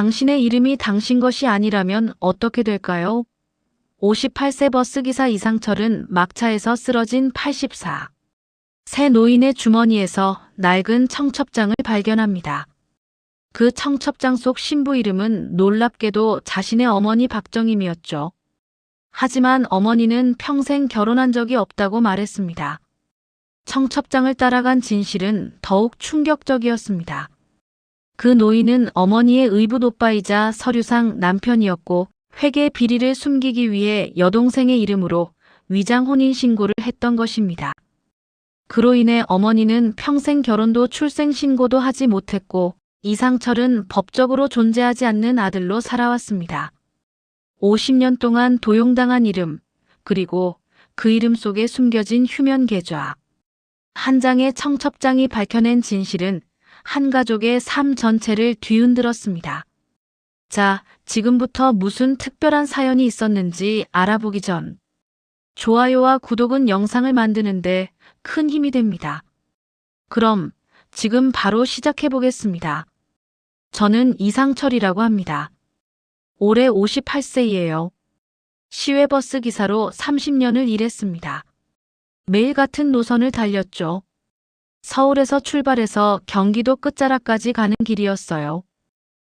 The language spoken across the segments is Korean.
당신의 이름이 당신 것이 아니라면 어떻게 될까요? 58세 버스기사 이상철은 막차에서 쓰러진 84. 세 노인의 주머니에서 낡은 청첩장을 발견합니다. 그 청첩장 속 신부 이름은 놀랍게도 자신의 어머니 박정임이었죠. 하지만 어머니는 평생 결혼한 적이 없다고 말했습니다. 청첩장을 따라간 진실은 더욱 충격적이었습니다. 그 노인은 어머니의 의붓 오빠이자 서류상 남편이었고 회계 비리를 숨기기 위해 여동생의 이름으로 위장 혼인신고를 했던 것입니다. 그로 인해 어머니는 평생 결혼도 출생신고도 하지 못했고 이상철은 법적으로 존재하지 않는 아들로 살아왔습니다. 50년 동안 도용당한 이름, 그리고 그 이름 속에 숨겨진 휴면 계좌. 한 장의 청첩장이 밝혀낸 진실은 한 가족의 삶 전체를 뒤흔들었습니다. 자, 지금부터 무슨 특별한 사연이 있었는지 알아보기 전 좋아요와 구독은 영상을 만드는데 큰 힘이 됩니다. 그럼 지금 바로 시작해 보겠습니다. 저는 이상철이라고 합니다. 올해 58세이에요. 시외버스 기사로 30년을 일했습니다. 매일 같은 노선을 달렸죠. 서울에서 출발해서 경기도 끝자락까지 가는 길이었어요.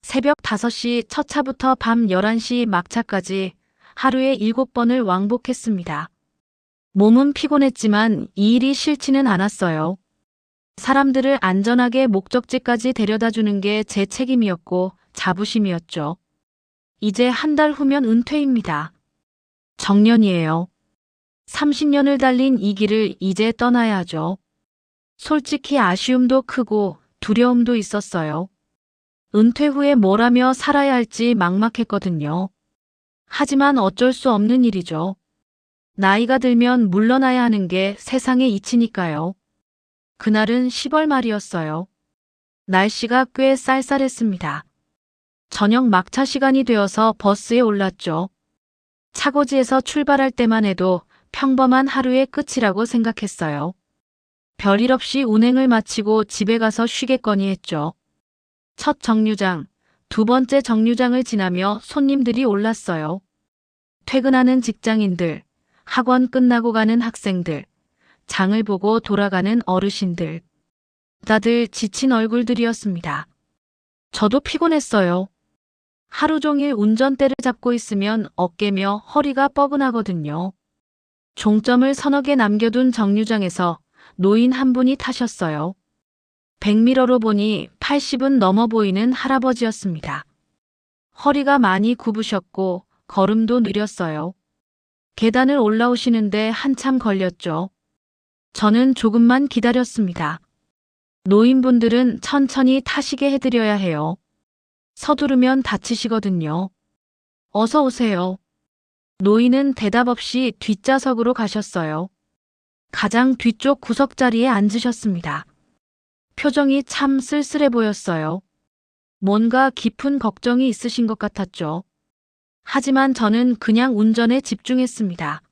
새벽 5시 첫 차부터 밤 11시 막차까지 하루에 7번을 왕복했습니다. 몸은 피곤했지만 이 일이 싫지는 않았어요. 사람들을 안전하게 목적지까지 데려다 주는 게 제 책임이었고 자부심이었죠. 이제 한 달 후면 은퇴입니다. 정년이에요. 30년을 달린 이 길을 이제 떠나야 하죠. 솔직히 아쉬움도 크고 두려움도 있었어요. 은퇴 후에 뭘 하며 살아야 할지 막막했거든요. 하지만 어쩔 수 없는 일이죠. 나이가 들면 물러나야 하는 게 세상의 이치니까요. 그날은 10월 말이었어요. 날씨가 꽤 쌀쌀했습니다. 저녁 막차 시간이 되어서 버스에 올랐죠. 차고지에서 출발할 때만 해도 평범한 하루의 끝이라고 생각했어요. 별일 없이 운행을 마치고 집에 가서 쉬겠거니 했죠. 첫 정류장, 두 번째 정류장을 지나며 손님들이 올랐어요. 퇴근하는 직장인들, 학원 끝나고 가는 학생들, 장을 보고 돌아가는 어르신들. 다들 지친 얼굴들이었습니다. 저도 피곤했어요. 하루 종일 운전대를 잡고 있으면 어깨며 허리가 뻐근하거든요. 종점을 서너 개 남겨둔 정류장에서 노인 한 분이 타셨어요. 백미러로 보니 80은 넘어 보이는 할아버지였습니다. 허리가 많이 굽으셨고 걸음도 느렸어요. 계단을 올라오시는데 한참 걸렸죠. 저는 조금만 기다렸습니다. 노인분들은 천천히 타시게 해드려야 해요. 서두르면 다치시거든요. 어서 오세요. 노인은 대답 없이 뒷좌석으로 가셨어요. 가장 뒤쪽 구석자리에 앉으셨습니다. 표정이 참 쓸쓸해 보였어요. 뭔가 깊은 걱정이 있으신 것 같았죠. 하지만 저는 그냥 운전에 집중했습니다.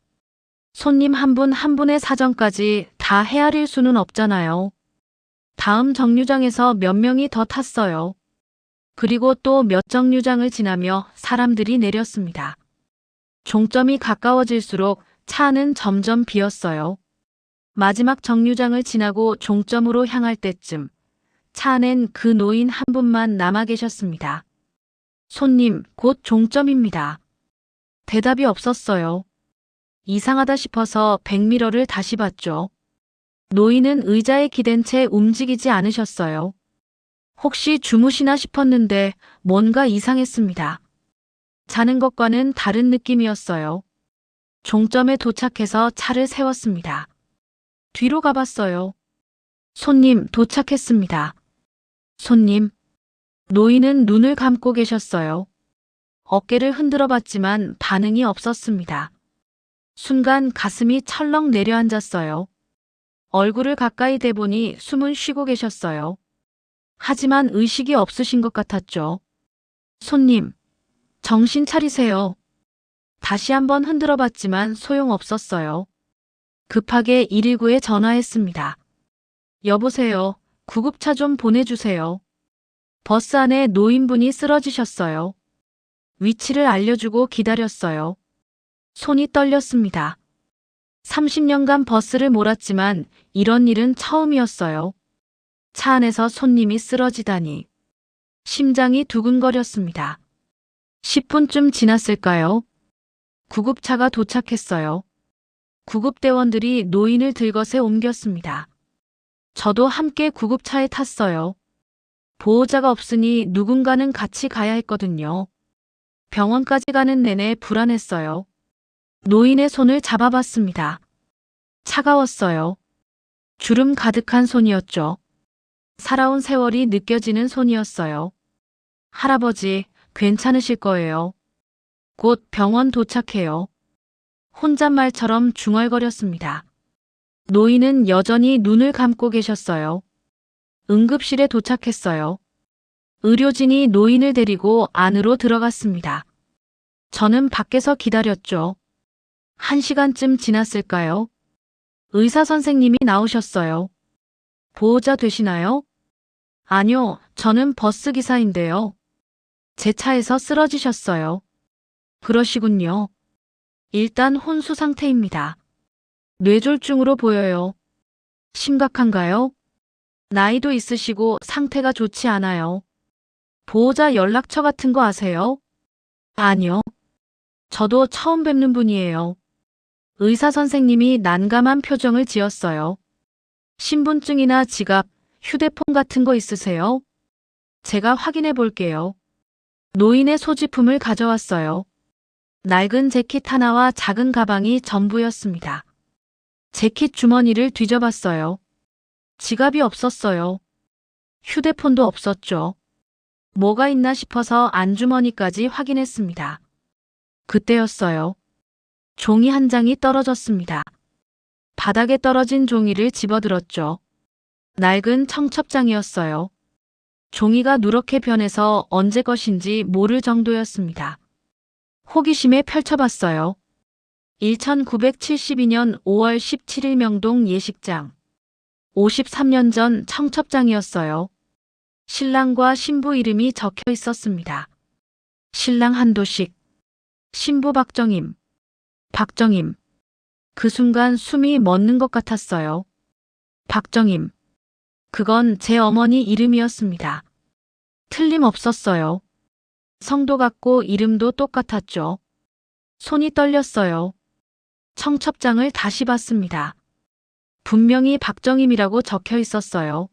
손님 한 분 한 분의 사정까지 다 헤아릴 수는 없잖아요. 다음 정류장에서 몇 명이 더 탔어요. 그리고 또 몇 정류장을 지나며 사람들이 내렸습니다. 종점이 가까워질수록 차 안은 점점 비었어요. 마지막 정류장을 지나고 종점으로 향할 때쯤 차 안엔 그 노인 한 분만 남아 계셨습니다. 손님, 곧 종점입니다. 대답이 없었어요. 이상하다 싶어서 백미러를 다시 봤죠. 노인은 의자에 기댄 채 움직이지 않으셨어요. 혹시 주무시나 싶었는데 뭔가 이상했습니다. 자는 것과는 다른 느낌이었어요. 종점에 도착해서 차를 세웠습니다. 뒤로 가봤어요. 손님, 도착했습니다. 손님. 노인은 눈을 감고 계셨어요. 어깨를 흔들어 봤지만 반응이 없었습니다. 순간 가슴이 철렁 내려앉았어요. 얼굴을 가까이 대보니 숨은 쉬고 계셨어요. 하지만 의식이 없으신 것 같았죠. 손님, 정신 차리세요. 다시 한번 흔들어 봤지만 소용없었어요. 급하게 119에 전화했습니다. 여보세요. 구급차 좀 보내주세요. 버스 안에 노인분이 쓰러지셨어요. 위치를 알려주고 기다렸어요. 손이 떨렸습니다. 30년간 버스를 몰았지만 이런 일은 처음이었어요. 차 안에서 손님이 쓰러지다니. 심장이 두근거렸습니다. 10분쯤 지났을까요? 구급차가 도착했어요. 구급대원들이 노인을 들것에 옮겼습니다. 저도 함께 구급차에 탔어요. 보호자가 없으니 누군가는 같이 가야 했거든요. 병원까지 가는 내내 불안했어요. 노인의 손을 잡아봤습니다. 차가웠어요. 주름 가득한 손이었죠. 살아온 세월이 느껴지는 손이었어요. 할아버지, 괜찮으실 거예요. 곧 병원 도착해요. 혼잣말처럼 중얼거렸습니다. 노인은 여전히 눈을 감고 계셨어요. 응급실에 도착했어요. 의료진이 노인을 데리고 안으로 들어갔습니다. 저는 밖에서 기다렸죠. 1시간쯤 지났을까요? 의사 선생님이 나오셨어요. 보호자 되시나요? 아니요, 저는 버스 기사인데요. 제 차에서 쓰러지셨어요. 그러시군요. 일단 혼수 상태입니다. 뇌졸중으로 보여요. 심각한가요? 나이도 있으시고 상태가 좋지 않아요. 보호자 연락처 같은 거 아세요? 아니요. 저도 처음 뵙는 분이에요. 의사 선생님이 난감한 표정을 지었어요. 신분증이나 지갑, 휴대폰 같은 거 있으세요? 제가 확인해 볼게요. 노인의 소지품을 가져왔어요. 낡은 재킷 하나와 작은 가방이 전부였습니다. 재킷 주머니를 뒤져봤어요. 지갑이 없었어요. 휴대폰도 없었죠. 뭐가 있나 싶어서 안주머니까지 확인했습니다. 그때였어요. 종이 한 장이 떨어졌습니다. 바닥에 떨어진 종이를 집어들었죠. 낡은 청첩장이었어요. 종이가 누렇게 변해서 언제 것인지 모를 정도였습니다. 호기심에 펼쳐봤어요. 1972년 5월 17일 명동 예식장. 53년 전 청첩장이었어요. 신랑과 신부 이름이 적혀 있었습니다. 신랑 한도식, 신부 박정임. 박정임. 그 순간 숨이 멎는 것 같았어요. 박정임. 그건 제 어머니 이름이었습니다. 틀림없었어요. 성도 같고 이름도 똑같았죠. 손이 떨렸어요. 청첩장을 다시 봤습니다. 분명히 박정임이라고 적혀 있었어요.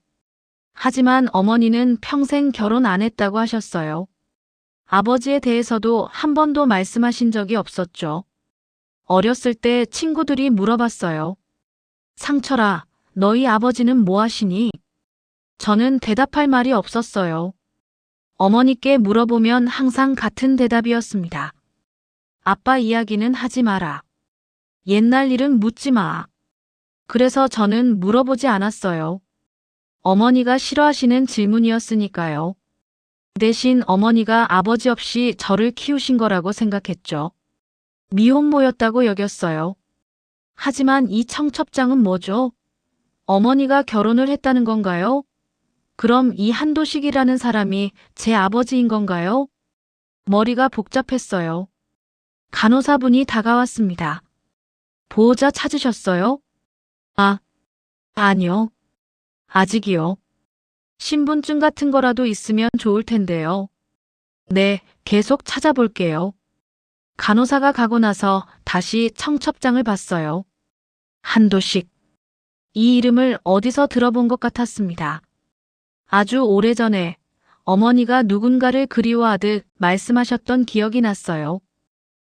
하지만 어머니는 평생 결혼 안 했다고 하셨어요. 아버지에 대해서도 한 번도 말씀하신 적이 없었죠. 어렸을 때 친구들이 물어봤어요. 상철아, 너희 아버지는 뭐 하시니? 저는 대답할 말이 없었어요. 어머니께 물어보면 항상 같은 대답이었습니다. 아빠 이야기는 하지 마라. 옛날 일은 묻지 마. 그래서 저는 물어보지 않았어요. 어머니가 싫어하시는 질문이었으니까요. 대신 어머니가 아버지 없이 저를 키우신 거라고 생각했죠. 미혼모였다고 여겼어요. 하지만 이 청첩장은 뭐죠? 어머니가 결혼을 했다는 건가요? 그럼 이 한도식이라는 사람이 제 아버지인 건가요? 머리가 복잡했어요. 간호사분이 다가왔습니다. 보호자 찾으셨어요? 아니요. 아직이요. 신분증 같은 거라도 있으면 좋을 텐데요. 네, 계속 찾아볼게요. 간호사가 가고 나서 다시 청첩장을 봤어요. 한도식. 이 이름을 어디서 들어본 것 같았습니다. 아주 오래전에 어머니가 누군가를 그리워하듯 말씀하셨던 기억이 났어요.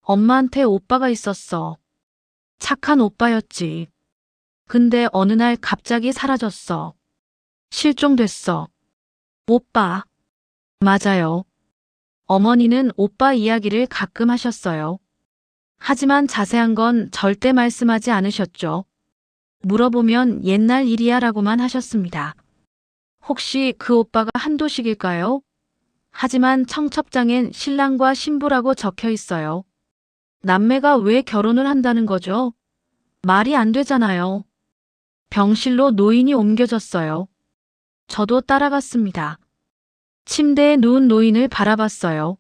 엄마한테 오빠가 있었어. 착한 오빠였지. 근데 어느 날 갑자기 사라졌어. 실종됐어. 오빠. 맞아요. 어머니는 오빠 이야기를 가끔 하셨어요. 하지만 자세한 건 절대 말씀하지 않으셨죠. 물어보면 옛날 일이야 라고만 하셨습니다. 혹시 그 오빠가 한도식일까요? 하지만 청첩장엔 신랑과 신부라고 적혀 있어요. 남매가 왜 결혼을 한다는 거죠? 말이 안 되잖아요. 병실로 노인이 옮겨졌어요. 저도 따라갔습니다. 침대에 누운 노인을 바라봤어요.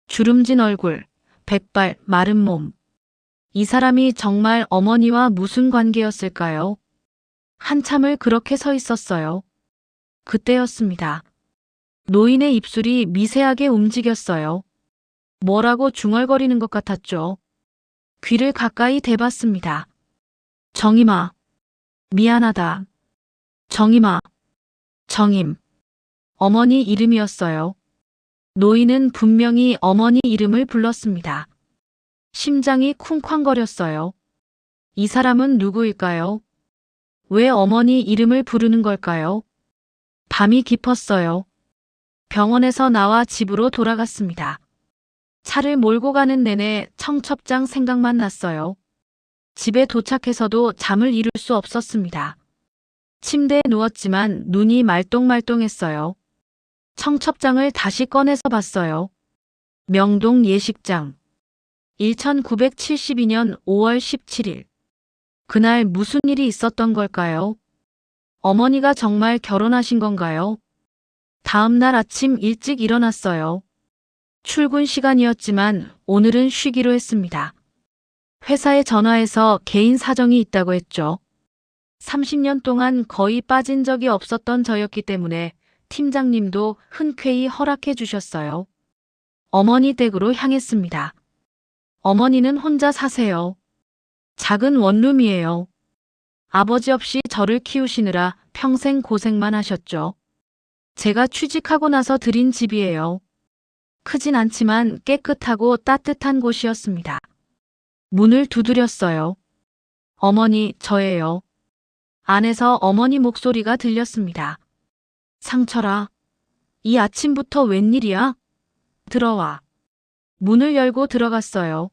주름진 얼굴, 백발, 마른 몸. 이 사람이 정말 어머니와 무슨 관계였을까요? 한참을 그렇게 서 있었어요. 그때였습니다. 노인의 입술이 미세하게 움직였어요. 뭐라고 중얼거리는 것 같았죠. 귀를 가까이 대봤습니다. 정임아. 미안하다. 정임아. 정임. 어머니 이름이었어요. 노인은 분명히 어머니 이름을 불렀습니다. 심장이 쿵쾅거렸어요. 이 사람은 누구일까요? 왜 어머니 이름을 부르는 걸까요? 밤이 깊었어요. 병원에서 나와 집으로 돌아갔습니다. 차를 몰고 가는 내내 청첩장 생각만 났어요. 집에 도착해서도 잠을 이룰 수 없었습니다. 침대에 누웠지만 눈이 말똥말똥했어요. 청첩장을 다시 꺼내서 봤어요. 명동 예식장. 1972년 5월 17일. 그날 무슨 일이 있었던 걸까요? 어머니가 정말 결혼하신 건가요? 다음 날 아침 일찍 일어났어요. 출근 시간이었지만 오늘은 쉬기로 했습니다. 회사에 전화해서 개인 사정이 있다고 했죠. 30년 동안 거의 빠진 적이 없었던 저였기 때문에 팀장님도 흔쾌히 허락해 주셨어요. 어머니 댁으로 향했습니다. 어머니는 혼자 사세요. 작은 원룸이에요. 아버지 없이 저를 키우시느라 평생 고생만 하셨죠. 제가 취직하고 나서 들인 집이에요. 크진 않지만 깨끗하고 따뜻한 곳이었습니다. 문을 두드렸어요. 어머니, 저예요. 안에서 어머니 목소리가 들렸습니다. 상철아, 이 아침부터 웬일이야? 들어와. 문을 열고 들어갔어요.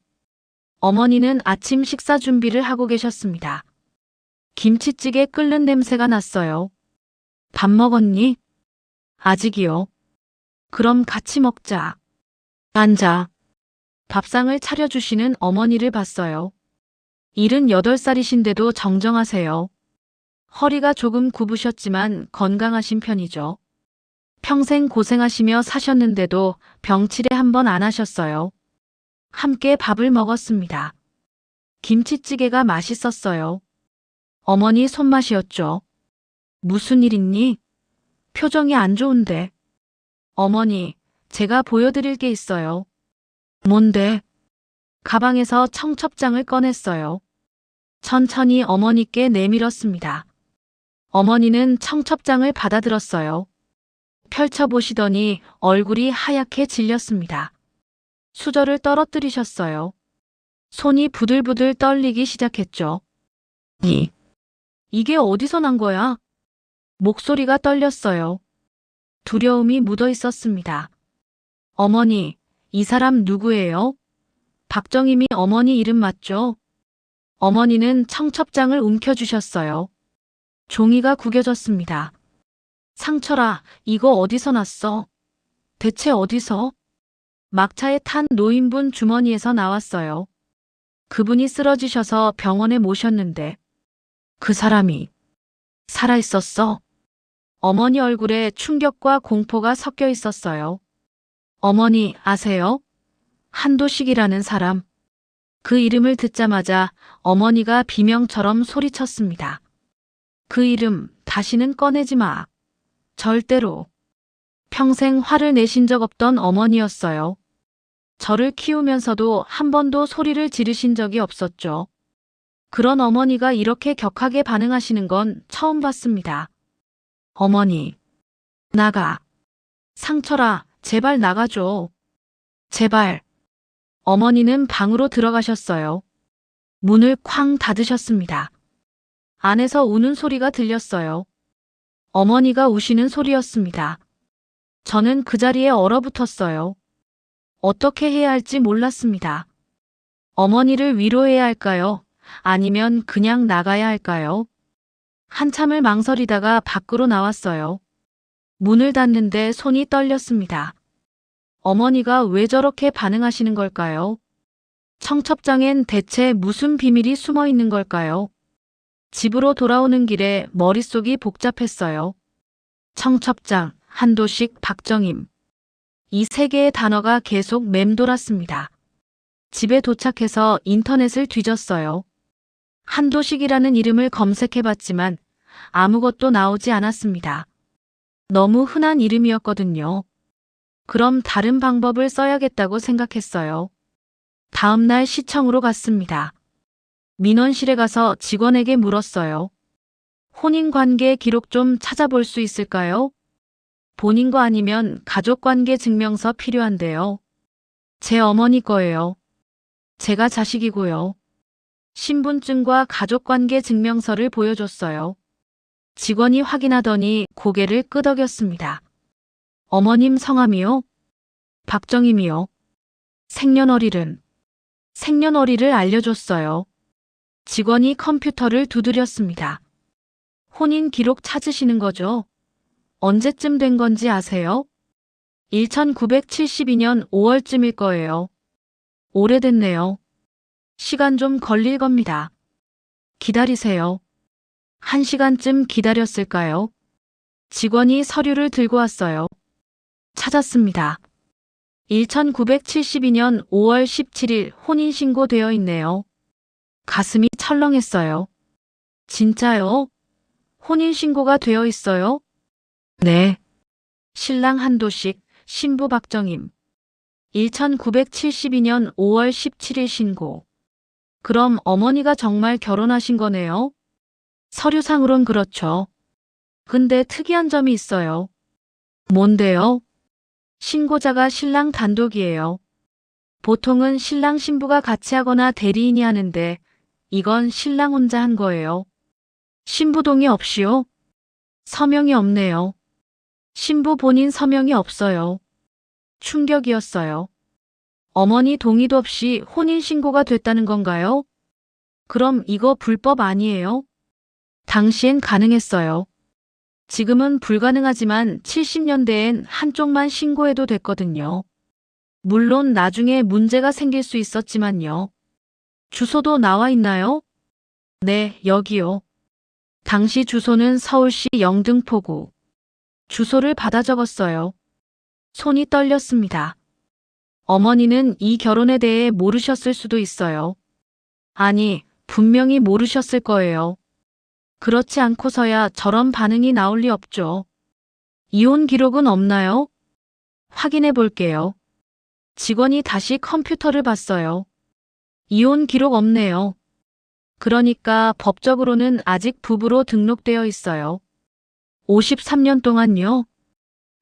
어머니는 아침 식사 준비를 하고 계셨습니다. 김치찌개 끓는 냄새가 났어요. 밥 먹었니? 아직이요. 그럼 같이 먹자. 앉아. 밥상을 차려주시는 어머니를 봤어요. 78살이신데도 정정하세요. 허리가 조금 굽으셨지만 건강하신 편이죠. 평생 고생하시며 사셨는데도 병치레 한 번 안 하셨어요. 함께 밥을 먹었습니다. 김치찌개가 맛있었어요. 어머니 손맛이었죠. 무슨 일 있니? 표정이 안 좋은데. 어머니, 제가 보여드릴 게 있어요. 뭔데? 가방에서 청첩장을 꺼냈어요. 천천히 어머니께 내밀었습니다. 어머니는 청첩장을 받아들었어요. 펼쳐보시더니 얼굴이 하얗게 질렸습니다. 수저를 떨어뜨리셨어요. 손이 부들부들 떨리기 시작했죠. 이게 어디서 난 거야? 목소리가 떨렸어요. 두려움이 묻어 있었습니다. 어머니, 이 사람 누구예요? 박정임이 어머니 이름 맞죠? 어머니는 청첩장을 움켜주셨어요. 종이가 구겨졌습니다. 상철아, 이거 어디서 났어? 대체 어디서? 막차에 탄 노인분 주머니에서 나왔어요. 그분이 쓰러지셔서 병원에 모셨는데 그 사람이 살아있었어? 어머니 얼굴에 충격과 공포가 섞여 있었어요. 어머니 아세요? 한도식이라는 사람. 그 이름을 듣자마자 어머니가 비명처럼 소리쳤습니다. 그 이름 다시는 꺼내지 마. 절대로. 평생 화를 내신 적 없던 어머니였어요. 저를 키우면서도 한 번도 소리를 지르신 적이 없었죠. 그런 어머니가 이렇게 격하게 반응하시는 건 처음 봤습니다. 어머니, 나가. 상철아, 제발 나가줘. 제발. 어머니는 방으로 들어가셨어요. 문을 쾅 닫으셨습니다. 안에서 우는 소리가 들렸어요. 어머니가 우시는 소리였습니다. 저는 그 자리에 얼어붙었어요. 어떻게 해야 할지 몰랐습니다. 어머니를 위로해야 할까요? 아니면 그냥 나가야 할까요? 한참을 망설이다가 밖으로 나왔어요. 문을 닫는데 손이 떨렸습니다. 어머니가 왜 저렇게 반응하시는 걸까요? 청첩장엔 대체 무슨 비밀이 숨어 있는 걸까요? 집으로 돌아오는 길에 머릿속이 복잡했어요. 청첩장, 한도식, 박정임. 이 세 개의 단어가 계속 맴돌았습니다. 집에 도착해서 인터넷을 뒤졌어요. 한도식이라는 이름을 검색해봤지만 아무것도 나오지 않았습니다. 너무 흔한 이름이었거든요. 그럼 다른 방법을 써야겠다고 생각했어요. 다음 날 시청으로 갔습니다. 민원실에 가서 직원에게 물었어요. 혼인관계 기록 좀 찾아볼 수 있을까요? 본인 거 아니면 가족관계 증명서 필요한데요. 제 어머니 거예요. 제가 자식이고요. 신분증과 가족관계 증명서를 보여줬어요. 직원이 확인하더니 고개를 끄덕였습니다. 어머님 성함이요? 박정임이요. 생년월일은? 생년월일을 알려줬어요. 직원이 컴퓨터를 두드렸습니다. 혼인 기록 찾으시는 거죠? 언제쯤 된 건지 아세요? 1972년 5월쯤일 거예요. 오래됐네요. 시간 좀 걸릴 겁니다. 기다리세요. 1시간쯤 기다렸을까요? 직원이 서류를 들고 왔어요. 찾았습니다. 1972년 5월 17일 혼인신고 되어 있네요. 가슴이 철렁했어요. 진짜요? 혼인신고가 되어 있어요? 네. 신랑 한도식, 신부 박정임. 1972년 5월 17일 신고. 그럼 어머니가 정말 결혼하신 거네요? 서류상으론 그렇죠. 근데 특이한 점이 있어요. 뭔데요? 신고자가 신랑 단독이에요. 보통은 신랑 신부가 같이 하거나 대리인이 하는데 이건 신랑 혼자 한 거예요. 신부 동의 없이요? 서명이 없네요. 신부 본인 서명이 없어요. 충격이었어요. 어머니 동의도 없이 혼인신고가 됐다는 건가요? 그럼 이거 불법 아니에요? 당시엔 가능했어요. 지금은 불가능하지만 70년대엔 한쪽만 신고해도 됐거든요. 물론 나중에 문제가 생길 수 있었지만요. 주소도 나와 있나요? 네, 여기요. 당시 주소는 서울시 영등포구. 주소를 받아 적었어요. 손이 떨렸습니다. 어머니는 이 결혼에 대해 모르셨을 수도 있어요. 아니, 분명히 모르셨을 거예요. 그렇지 않고서야 저런 반응이 나올 리 없죠. 이혼 기록은 없나요? 확인해 볼게요. 직원이 다시 컴퓨터를 봤어요. 이혼 기록 없네요. 그러니까 법적으로는 아직 부부로 등록되어 있어요. 53년 동안요?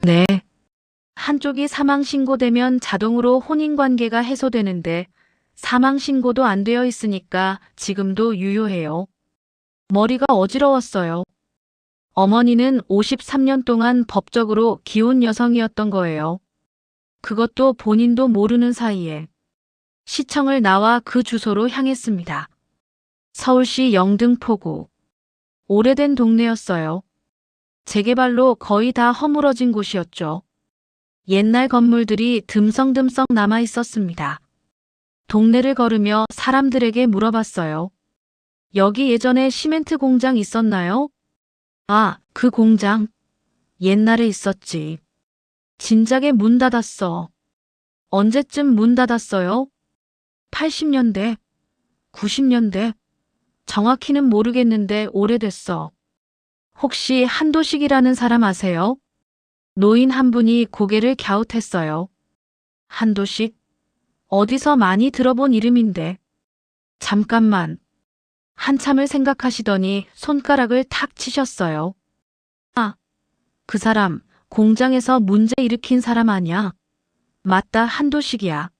네. 한쪽이 사망신고되면 자동으로 혼인관계가 해소되는데 사망신고도 안 되어 있으니까 지금도 유효해요. 머리가 어지러웠어요. 어머니는 53년 동안 법적으로 기혼 여성이었던 거예요. 그것도 본인도 모르는 사이에. 시청을 나와 그 주소로 향했습니다. 서울시 영등포구. 오래된 동네였어요. 재개발로 거의 다 허물어진 곳이었죠. 옛날 건물들이 듬성듬성 남아 있었습니다. 동네를 걸으며 사람들에게 물어봤어요. 여기 예전에 시멘트 공장 있었나요? 아, 그 공장. 옛날에 있었지. 진작에 문 닫았어. 언제쯤 문 닫았어요? 80년대, 90년대. 정확히는 모르겠는데 오래됐어. 혹시 한도식이라는 사람 아세요? 노인 한 분이 고개를 갸웃했어요. 한도식? 어디서 많이 들어본 이름인데. 잠깐만. 한참을 생각하시더니 손가락을 탁 치셨어요. 아, 그 사람 공장에서 문제 일으킨 사람 아냐? 맞다, 한도식이야.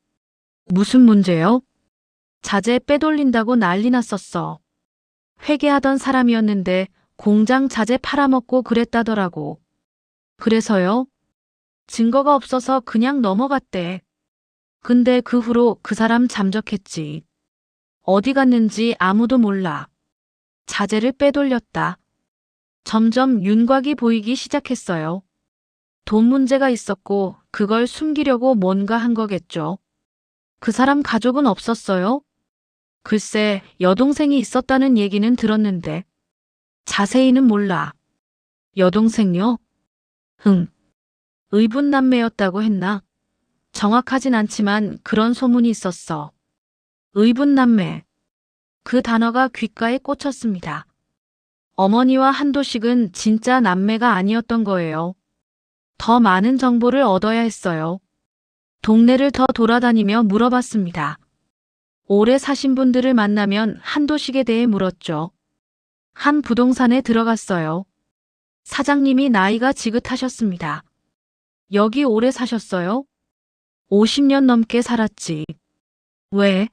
무슨 문제요? 자재 빼돌린다고 난리 났었어. 회계하던 사람이었는데 공장 자재 팔아먹고 그랬다더라고. 그래서요? 증거가 없어서 그냥 넘어갔대. 근데 그 후로 그 사람 잠적했지. 어디 갔는지 아무도 몰라. 자재를 빼돌렸다. 점점 윤곽이 보이기 시작했어요. 돈 문제가 있었고 그걸 숨기려고 뭔가 한 거겠죠. 그 사람 가족은 없었어요? 글쎄, 여동생이 있었다는 얘기는 들었는데. 자세히는 몰라. 여동생요? 의붓남매였다고 했나? 정확하진 않지만 그런 소문이 있었어. 의붓남매. 그 단어가 귓가에 꽂혔습니다. 어머니와 한도식은 진짜 남매가 아니었던 거예요. 더 많은 정보를 얻어야 했어요. 동네를 더 돌아다니며 물어봤습니다. 오래 사신 분들을 만나면 한도식에 대해 물었죠. 한 부동산에 들어갔어요. 사장님이 나이가 지긋하셨습니다. 여기 오래 사셨어요? 50년 넘게 살았지. 왜?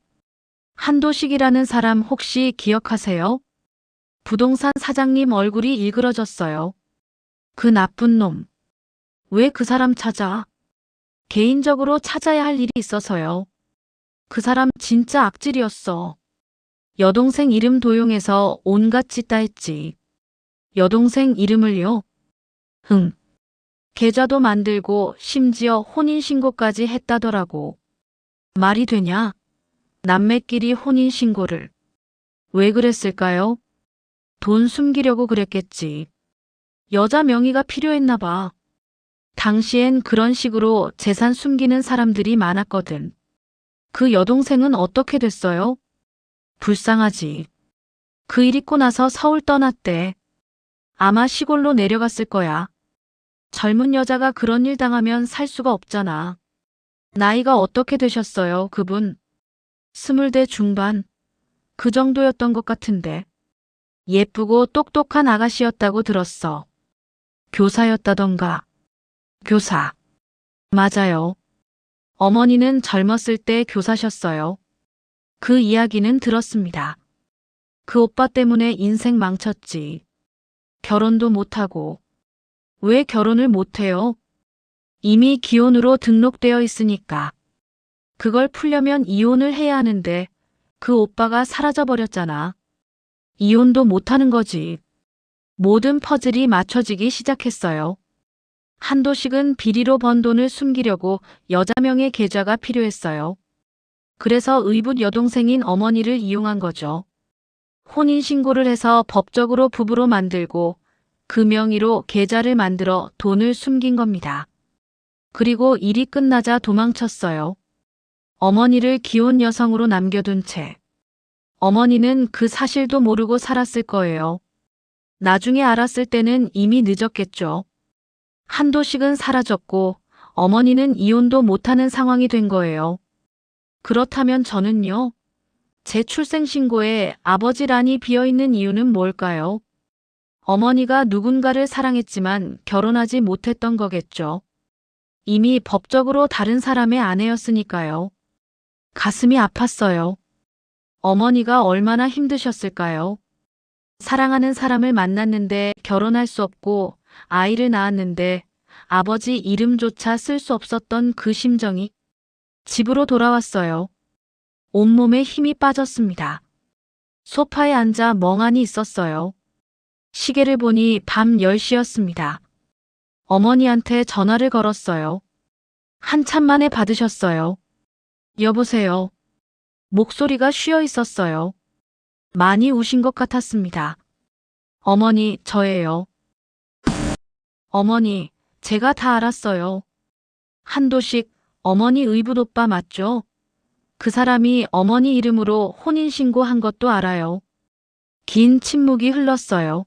한도식이라는 사람 혹시 기억하세요? 부동산 사장님 얼굴이 일그러졌어요. 그 나쁜 놈. 왜 그 사람 찾아? 개인적으로 찾아야 할 일이 있어서요. 그 사람 진짜 악질이었어. 여동생 이름 도용해서 온갖 짓 다 했지. 여동생 이름을요? 흥. 계좌도 만들고 심지어 혼인신고까지 했다더라고. 말이 되냐? 남매끼리 혼인신고를. 왜 그랬을까요? 돈 숨기려고 그랬겠지. 여자 명의가 필요했나 봐. 당시엔 그런 식으로 재산 숨기는 사람들이 많았거든. 그 여동생은 어떻게 됐어요? 불쌍하지. 그 일 있고 나서 서울 떠났대. 아마 시골로 내려갔을 거야. 젊은 여자가 그런 일 당하면 살 수가 없잖아. 나이가 어떻게 되셨어요, 그분? 20대 중반. 그 정도였던 것 같은데. 예쁘고 똑똑한 아가씨였다고 들었어. 교사였다던가. 교사. 맞아요. 어머니는 젊었을 때 교사셨어요. 그 이야기는 들었습니다. 그 오빠 때문에 인생 망쳤지. 결혼도 못하고. 왜 결혼을 못해요? 이미 기혼으로 등록되어 있으니까. 그걸 풀려면 이혼을 해야 하는데 그 오빠가 사라져버렸잖아. 이혼도 못하는 거지. 모든 퍼즐이 맞춰지기 시작했어요. 한도식은 비리로 번 돈을 숨기려고 여자명의 계좌가 필요했어요. 그래서 의붓 여동생인 어머니를 이용한 거죠. 혼인신고를 해서 법적으로 부부로 만들고 그 명의로 계좌를 만들어 돈을 숨긴 겁니다. 그리고 일이 끝나자 도망쳤어요. 어머니를 기혼 여성으로 남겨둔 채. 어머니는 그 사실도 모르고 살았을 거예요. 나중에 알았을 때는 이미 늦었겠죠. 한도식은 사라졌고 어머니는 이혼도 못하는 상황이 된 거예요. 그렇다면 저는요? 제 출생신고에 아버지란이 비어있는 이유는 뭘까요? 어머니가 누군가를 사랑했지만 결혼하지 못했던 거겠죠. 이미 법적으로 다른 사람의 아내였으니까요. 가슴이 아팠어요. 어머니가 얼마나 힘드셨을까요? 사랑하는 사람을 만났는데 결혼할 수 없고 아이를 낳았는데 아버지 이름조차 쓸 수 없었던 그 심정이. 집으로 돌아왔어요. 온몸에 힘이 빠졌습니다. 소파에 앉아 멍하니 있었어요. 시계를 보니 밤 10시였습니다. 어머니한테 전화를 걸었어요. 한참 만에 받으셨어요. 여보세요. 목소리가 쉬어 있었어요. 많이 우신 것 같았습니다. 어머니, 저예요. 어머니, 제가 다 알았어요. 한도식, 어머니 의붓 오빠 맞죠? 그 사람이 어머니 이름으로 혼인신고한 것도 알아요. 긴 침묵이 흘렀어요.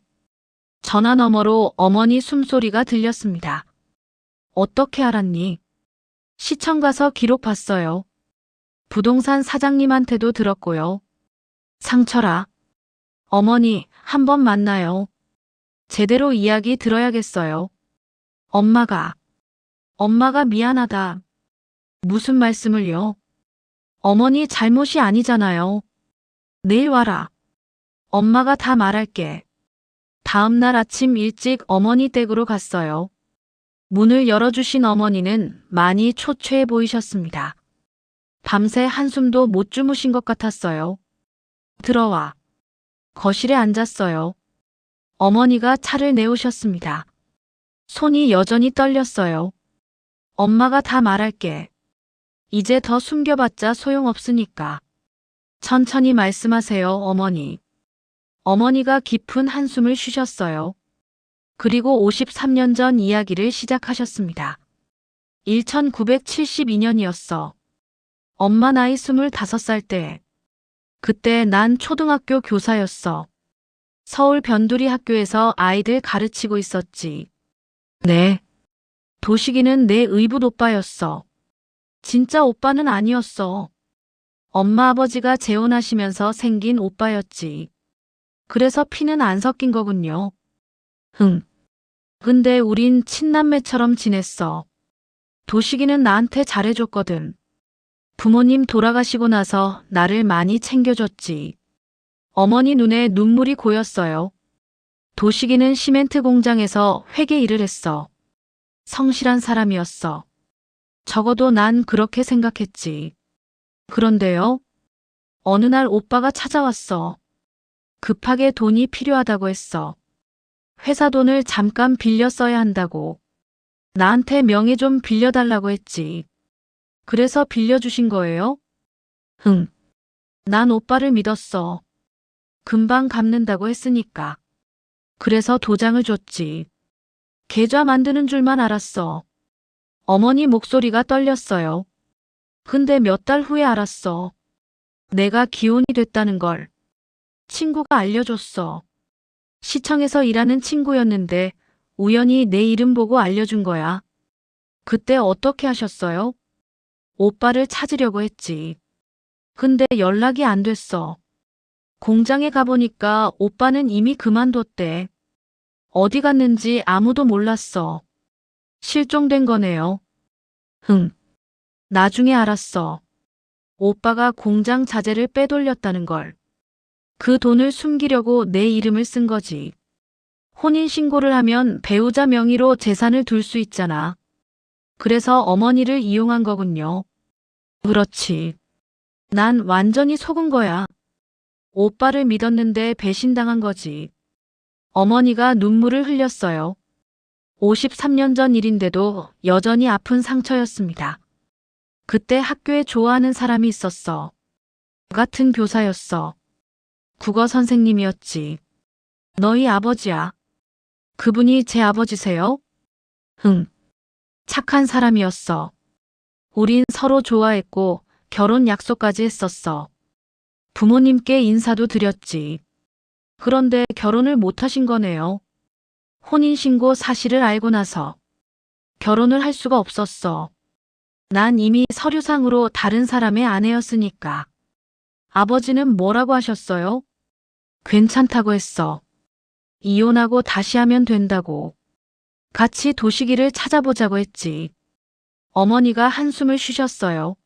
전화 너머로 어머니 숨소리가 들렸습니다. 어떻게 알았니? 시청 가서 기록 봤어요. 부동산 사장님한테도 들었고요. 상철아. 어머니, 한번 만나요. 제대로 이야기 들어야겠어요. 엄마가 미안하다. 무슨 말씀을요? 어머니 잘못이 아니잖아요. 내일 와라. 엄마가 다 말할게. 다음 날 아침 일찍 어머니 댁으로 갔어요. 문을 열어주신 어머니는 많이 초췌해 보이셨습니다. 밤새 한숨도 못 주무신 것 같았어요. 들어와. 거실에 앉았어요. 어머니가 차를 내오셨습니다. 손이 여전히 떨렸어요. 엄마가 다 말할게. 이제 더 숨겨봤자 소용없으니까. 천천히 말씀하세요, 어머니. 어머니가 깊은 한숨을 쉬셨어요. 그리고 53년 전 이야기를 시작하셨습니다. 1972년이었어. 엄마 나이 25살 때. 그때 난 초등학교 교사였어. 서울 변두리 학교에서 아이들 가르치고 있었지. 네. 도식이는 내 의붓 오빠였어. 진짜 오빠는 아니었어. 엄마 아버지가 재혼하시면서 생긴 오빠였지. 그래서 피는 안 섞인 거군요. 흥. 근데 우린 친남매처럼 지냈어. 도식이는 나한테 잘해줬거든. 부모님 돌아가시고 나서 나를 많이 챙겨줬지. 어머니 눈에 눈물이 고였어요. 도식이는 시멘트 공장에서 회계 일을 했어. 성실한 사람이었어. 적어도 난 그렇게 생각했지. 그런데요, 어느 날 오빠가 찾아왔어. 급하게 돈이 필요하다고 했어. 회사 돈을 잠깐 빌려 써야 한다고. 나한테 명의 좀 빌려달라고 했지. 그래서 빌려주신 거예요? 응. 난 오빠를 믿었어. 금방 갚는다고 했으니까. 그래서 도장을 줬지. 계좌 만드는 줄만 알았어. 어머니 목소리가 떨렸어요. 근데 몇 달 후에 알았어. 내가 기혼이 됐다는 걸. 친구가 알려줬어. 시청에서 일하는 친구였는데 우연히 내 이름 보고 알려준 거야. 그때 어떻게 하셨어요? 오빠를 찾으려고 했지. 근데 연락이 안 됐어. 공장에 가보니까 오빠는 이미 그만뒀대. 어디 갔는지 아무도 몰랐어. 실종된 거네요. 흥. 나중에 알았어. 오빠가 공장 자재를 빼돌렸다는 걸. 그 돈을 숨기려고 내 이름을 쓴 거지. 혼인신고를 하면 배우자 명의로 재산을 둘 수 있잖아. 그래서 어머니를 이용한 거군요. 그렇지. 난 완전히 속은 거야. 오빠를 믿었는데 배신당한 거지. 어머니가 눈물을 흘렸어요. 53년 전 일인데도 여전히 아픈 상처였습니다. 그때 학교에 좋아하는 사람이 있었어. 같은 교사였어. 국어 선생님이었지. 너희 아버지야. 그분이 제 아버지세요? 응. 착한 사람이었어. 우린 서로 좋아했고 결혼 약속까지 했었어. 부모님께 인사도 드렸지. 그런데 결혼을 못 하신 거네요. 혼인신고 사실을 알고 나서 결혼을 할 수가 없었어. 난 이미 서류상으로 다른 사람의 아내였으니까. 아버지는 뭐라고 하셨어요? 괜찮다고 했어. 이혼하고 다시 하면 된다고. 같이 도식이를 찾아보자고 했지. 어머니가 한숨을 쉬셨어요.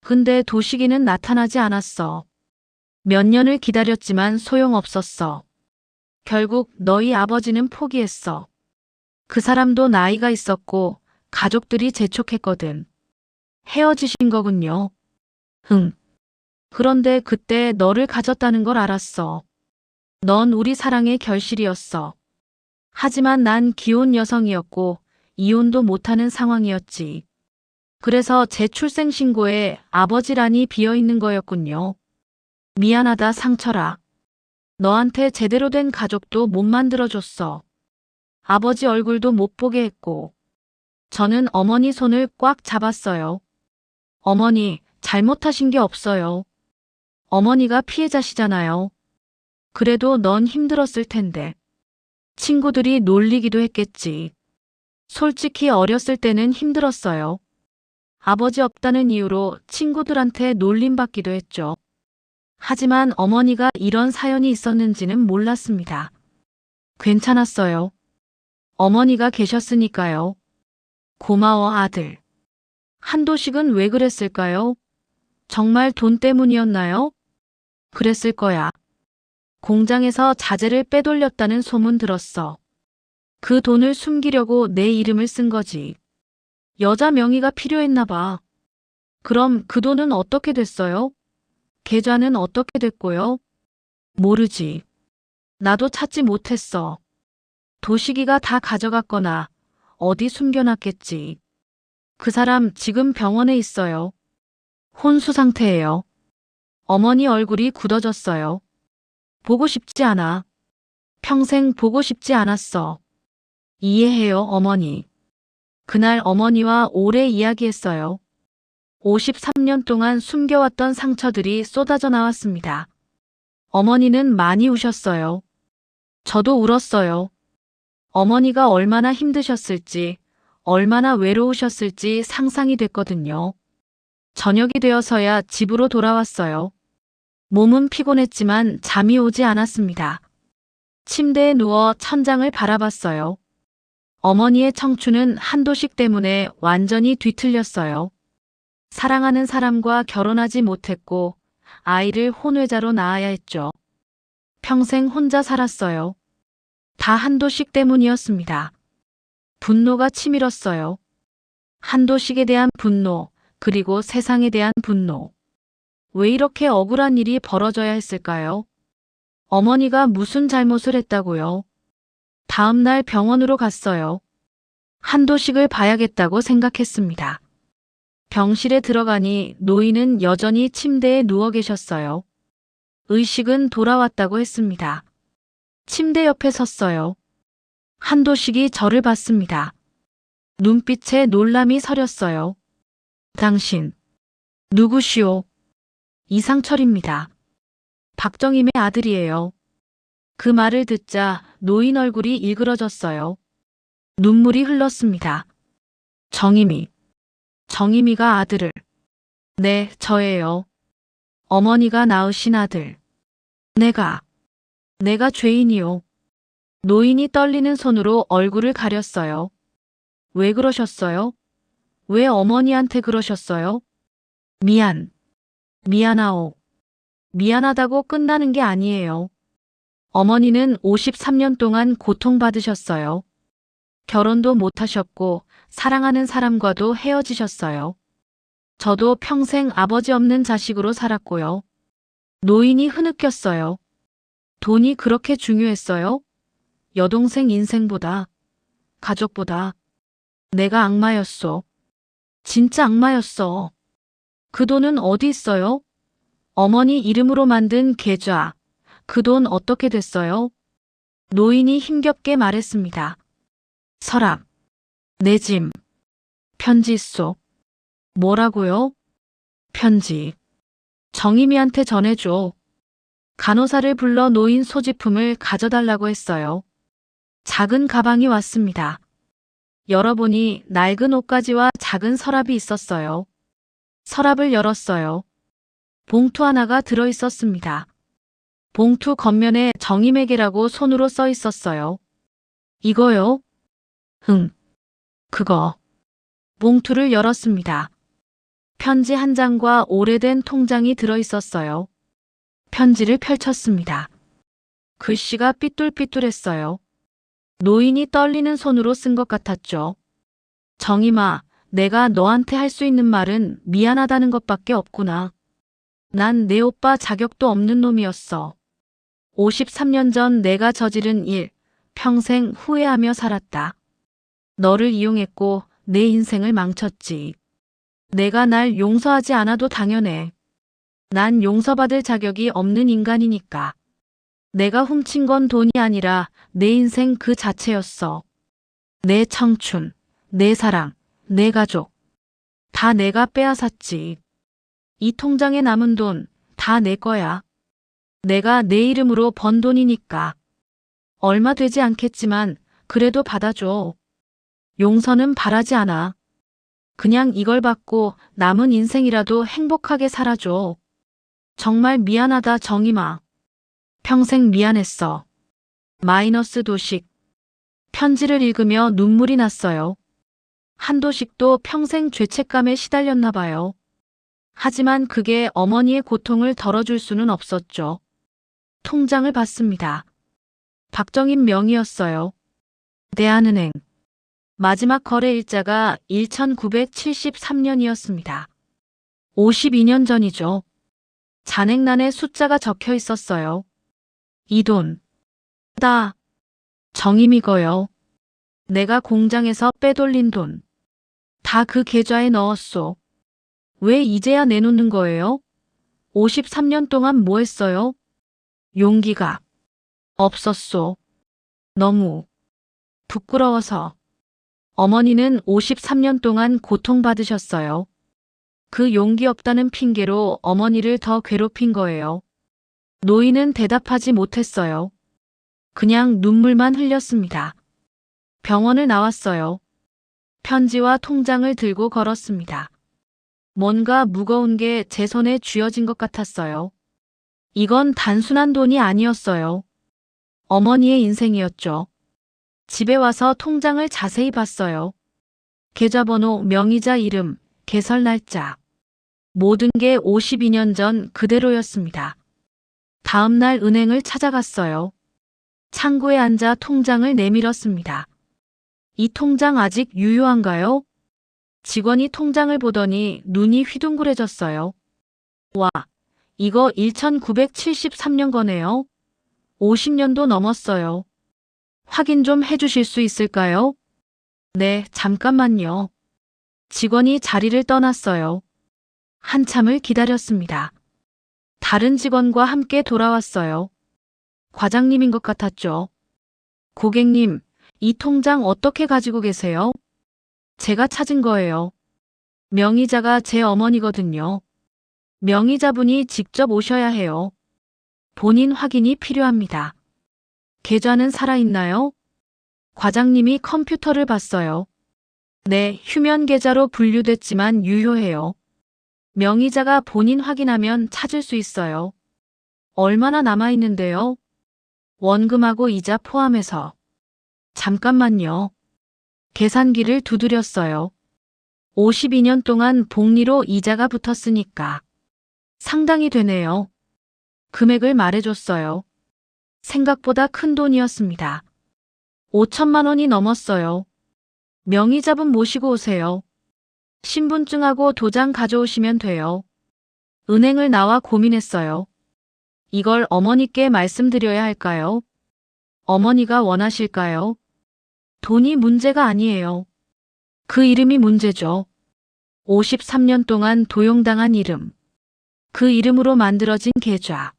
근데 도식이는 나타나지 않았어. 몇 년을 기다렸지만 소용없었어. 결국 너희 아버지는 포기했어. 그 사람도 나이가 있었고 가족들이 재촉했거든. 헤어지신 거군요. 흥. 그런데 그때 너를 가졌다는 걸 알았어. 넌 우리 사랑의 결실이었어. 하지만 난 기혼 여성이었고 이혼도 못하는 상황이었지. 그래서 제 출생신고에 아버지란이 비어있는 거였군요. 미안하다 상철아. 너한테 제대로 된 가족도 못 만들어줬어. 아버지 얼굴도 못 보게 했고. 저는 어머니 손을 꽉 잡았어요. 어머니, 잘못하신 게 없어요. 어머니가 피해자시잖아요. 그래도 넌 힘들었을 텐데. 친구들이 놀리기도 했겠지. 솔직히 어렸을 때는 힘들었어요. 아버지 없다는 이유로 친구들한테 놀림받기도 했죠. 하지만 어머니가 이런 사연이 있었는지는 몰랐습니다. 괜찮았어요. 어머니가 계셨으니까요. 고마워 아들. 한도식은 왜 그랬을까요? 정말 돈 때문이었나요? 그랬을 거야. 공장에서 자재를 빼돌렸다는 소문 들었어. 그 돈을 숨기려고 내 이름을 쓴 거지. 여자 명의가 필요했나 봐. 그럼 그 돈은 어떻게 됐어요? 계좌는 어떻게 됐고요? 모르지. 나도 찾지 못했어. 도식이가 다 가져갔거나 어디 숨겨놨겠지. 그 사람 지금 병원에 있어요. 혼수 상태예요. 어머니 얼굴이 굳어졌어요. 보고 싶지 않아. 평생 보고 싶지 않았어. 이해해요, 어머니. 그날 어머니와 오래 이야기했어요. 53년 동안 숨겨왔던 상처들이 쏟아져 나왔습니다. 어머니는 많이 우셨어요. 저도 울었어요. 어머니가 얼마나 힘드셨을지, 얼마나 외로우셨을지 상상이 됐거든요. 저녁이 되어서야 집으로 돌아왔어요. 몸은 피곤했지만 잠이 오지 않았습니다. 침대에 누워 천장을 바라봤어요. 어머니의 청춘은 한도식 때문에 완전히 뒤틀렸어요. 사랑하는 사람과 결혼하지 못했고 아이를 혼외자로 낳아야 했죠. 평생 혼자 살았어요. 다 한도식 때문이었습니다. 분노가 치밀었어요. 한도식에 대한 분노, 그리고 세상에 대한 분노. 왜 이렇게 억울한 일이 벌어져야 했을까요? 어머니가 무슨 잘못을 했다고요? 다음 날 병원으로 갔어요. 한도식을 봐야겠다고 생각했습니다. 병실에 들어가니 노인은 여전히 침대에 누워 계셨어요. 의식은 돌아왔다고 했습니다. 침대 옆에 섰어요. 한도식이 저를 봤습니다. 눈빛에 놀람이 서렸어요. 당신, 누구시오? 이상철입니다. 박정임의 아들이에요. 그 말을 듣자 노인 얼굴이 일그러졌어요. 눈물이 흘렀습니다. 정임이가 아들을. 네, 저예요. 어머니가 낳으신 아들. 내가 죄인이요. 노인이 떨리는 손으로 얼굴을 가렸어요. 왜 그러셨어요? 왜 어머니한테 그러셨어요? 미안하오. 미안하다고 끝나는 게 아니에요. 어머니는 53년 동안 고통받으셨어요. 결혼도 못하셨고 사랑하는 사람과도 헤어지셨어요. 저도 평생 아버지 없는 자식으로 살았고요. 노인이 흐느꼈어요. 돈이 그렇게 중요했어요? 여동생 인생보다, 가족보다. 내가 악마였소. 진짜 악마였어. 그 돈은 어디 있어요? 어머니 이름으로 만든 계좌. 그 돈 어떻게 됐어요? 노인이 힘겹게 말했습니다. 서랍, 내 짐, 편지 있소. 뭐라고요? 편지. 정임이한테 전해줘. 간호사를 불러 노인 소지품을 가져달라고 했어요. 작은 가방이 왔습니다. 열어보니 낡은 옷가지와 작은 서랍이 있었어요. 서랍을 열었어요. 봉투 하나가 들어있었습니다. 봉투 겉면에 정임에게라고 손으로 써 있었어요. 이거요? 그거. 봉투를 열었습니다. 편지 한 장과 오래된 통장이 들어있었어요. 편지를 펼쳤습니다. 글씨가 삐뚤삐뚤했어요. 노인이 떨리는 손으로 쓴 것 같았죠. 정임아, 내가 너한테 할 수 있는 말은 미안하다는 것밖에 없구나. 난 내 오빠 자격도 없는 놈이었어. 53년 전 내가 저지른 일, 평생 후회하며 살았다. 너를 이용했고 내 인생을 망쳤지. 내가 날 용서하지 않아도 당연해. 난 용서받을 자격이 없는 인간이니까. 내가 훔친 건 돈이 아니라 내 인생 그 자체였어. 내 청춘, 내 사랑, 내 가족. 다 내가 빼앗았지. 이 통장에 남은 돈 다 내 거야. 내가 내 이름으로 번 돈이니까. 얼마 되지 않겠지만 그래도 받아줘. 용서는 바라지 않아. 그냥 이걸 받고 남은 인생이라도 행복하게 살아줘. 정말 미안하다 정임아. 평생 미안했어. 마이너스 도식. 편지를 읽으며 눈물이 났어요. 한도식도 평생 죄책감에 시달렸나 봐요. 하지만 그게 어머니의 고통을 덜어줄 수는 없었죠. 통장을 봤습니다. 박정임 명의였어요. 대한은행. 마지막 거래 일자가 1973년이었습니다. 52년 전이죠. 잔액란에 숫자가 적혀 있었어요. 이 돈. 다 정임이고요. 내가 공장에서 빼돌린 돈. 다 그 계좌에 넣었소. 왜 이제야 내놓는 거예요? 53년 동안 뭐 했어요? 용기가 없었소. 너무 부끄러워서. 어머니는 53년 동안 고통받으셨어요. 그 용기 없다는 핑계로 어머니를 더 괴롭힌 거예요. 노인은 대답하지 못했어요. 그냥 눈물만 흘렸습니다. 병원을 나왔어요. 편지와 통장을 들고 걸었습니다. 뭔가 무거운 게 제 손에 쥐어진 것 같았어요. 이건 단순한 돈이 아니었어요. 어머니의 인생이었죠. 집에 와서 통장을 자세히 봤어요. 계좌번호, 명의자 이름, 개설 날짜. 모든 게 52년 전 그대로였습니다. 다음 날 은행을 찾아갔어요. 창구에 앉아 통장을 내밀었습니다. 이 통장 아직 유효한가요? 직원이 통장을 보더니 눈이 휘둥그레졌어요. 와, 이거 1973년 거네요. 50년도 넘었어요. 확인 좀 해주실 수 있을까요? 네, 잠깐만요. 직원이 자리를 떠났어요. 한참을 기다렸습니다. 다른 직원과 함께 돌아왔어요. 과장님인 것 같았죠. 고객님, 이 통장 어떻게 가지고 계세요? 제가 찾은 거예요. 명의자가 제 어머니거든요. 명의자분이 직접 오셔야 해요. 본인 확인이 필요합니다. 계좌는 살아있나요? 과장님이 컴퓨터를 봤어요. 네, 휴면 계좌로 분류됐지만 유효해요. 명의자가 본인 확인하면 찾을 수 있어요. 얼마나 남아있는데요? 원금하고 이자 포함해서. 잠깐만요. 계산기를 두드렸어요. 52년 동안 복리로 이자가 붙었으니까. 상당히 되네요. 금액을 말해줬어요. 생각보다 큰 돈이었습니다. 5천만 원이 넘었어요. 명의자분 모시고 오세요. 신분증하고 도장 가져오시면 돼요. 은행을 나와 고민했어요. 이걸 어머니께 말씀드려야 할까요? 어머니가 원하실까요? 돈이 문제가 아니에요. 그 이름이 문제죠. 53년 동안 도용당한 이름. 그 이름으로 만들어진 계좌.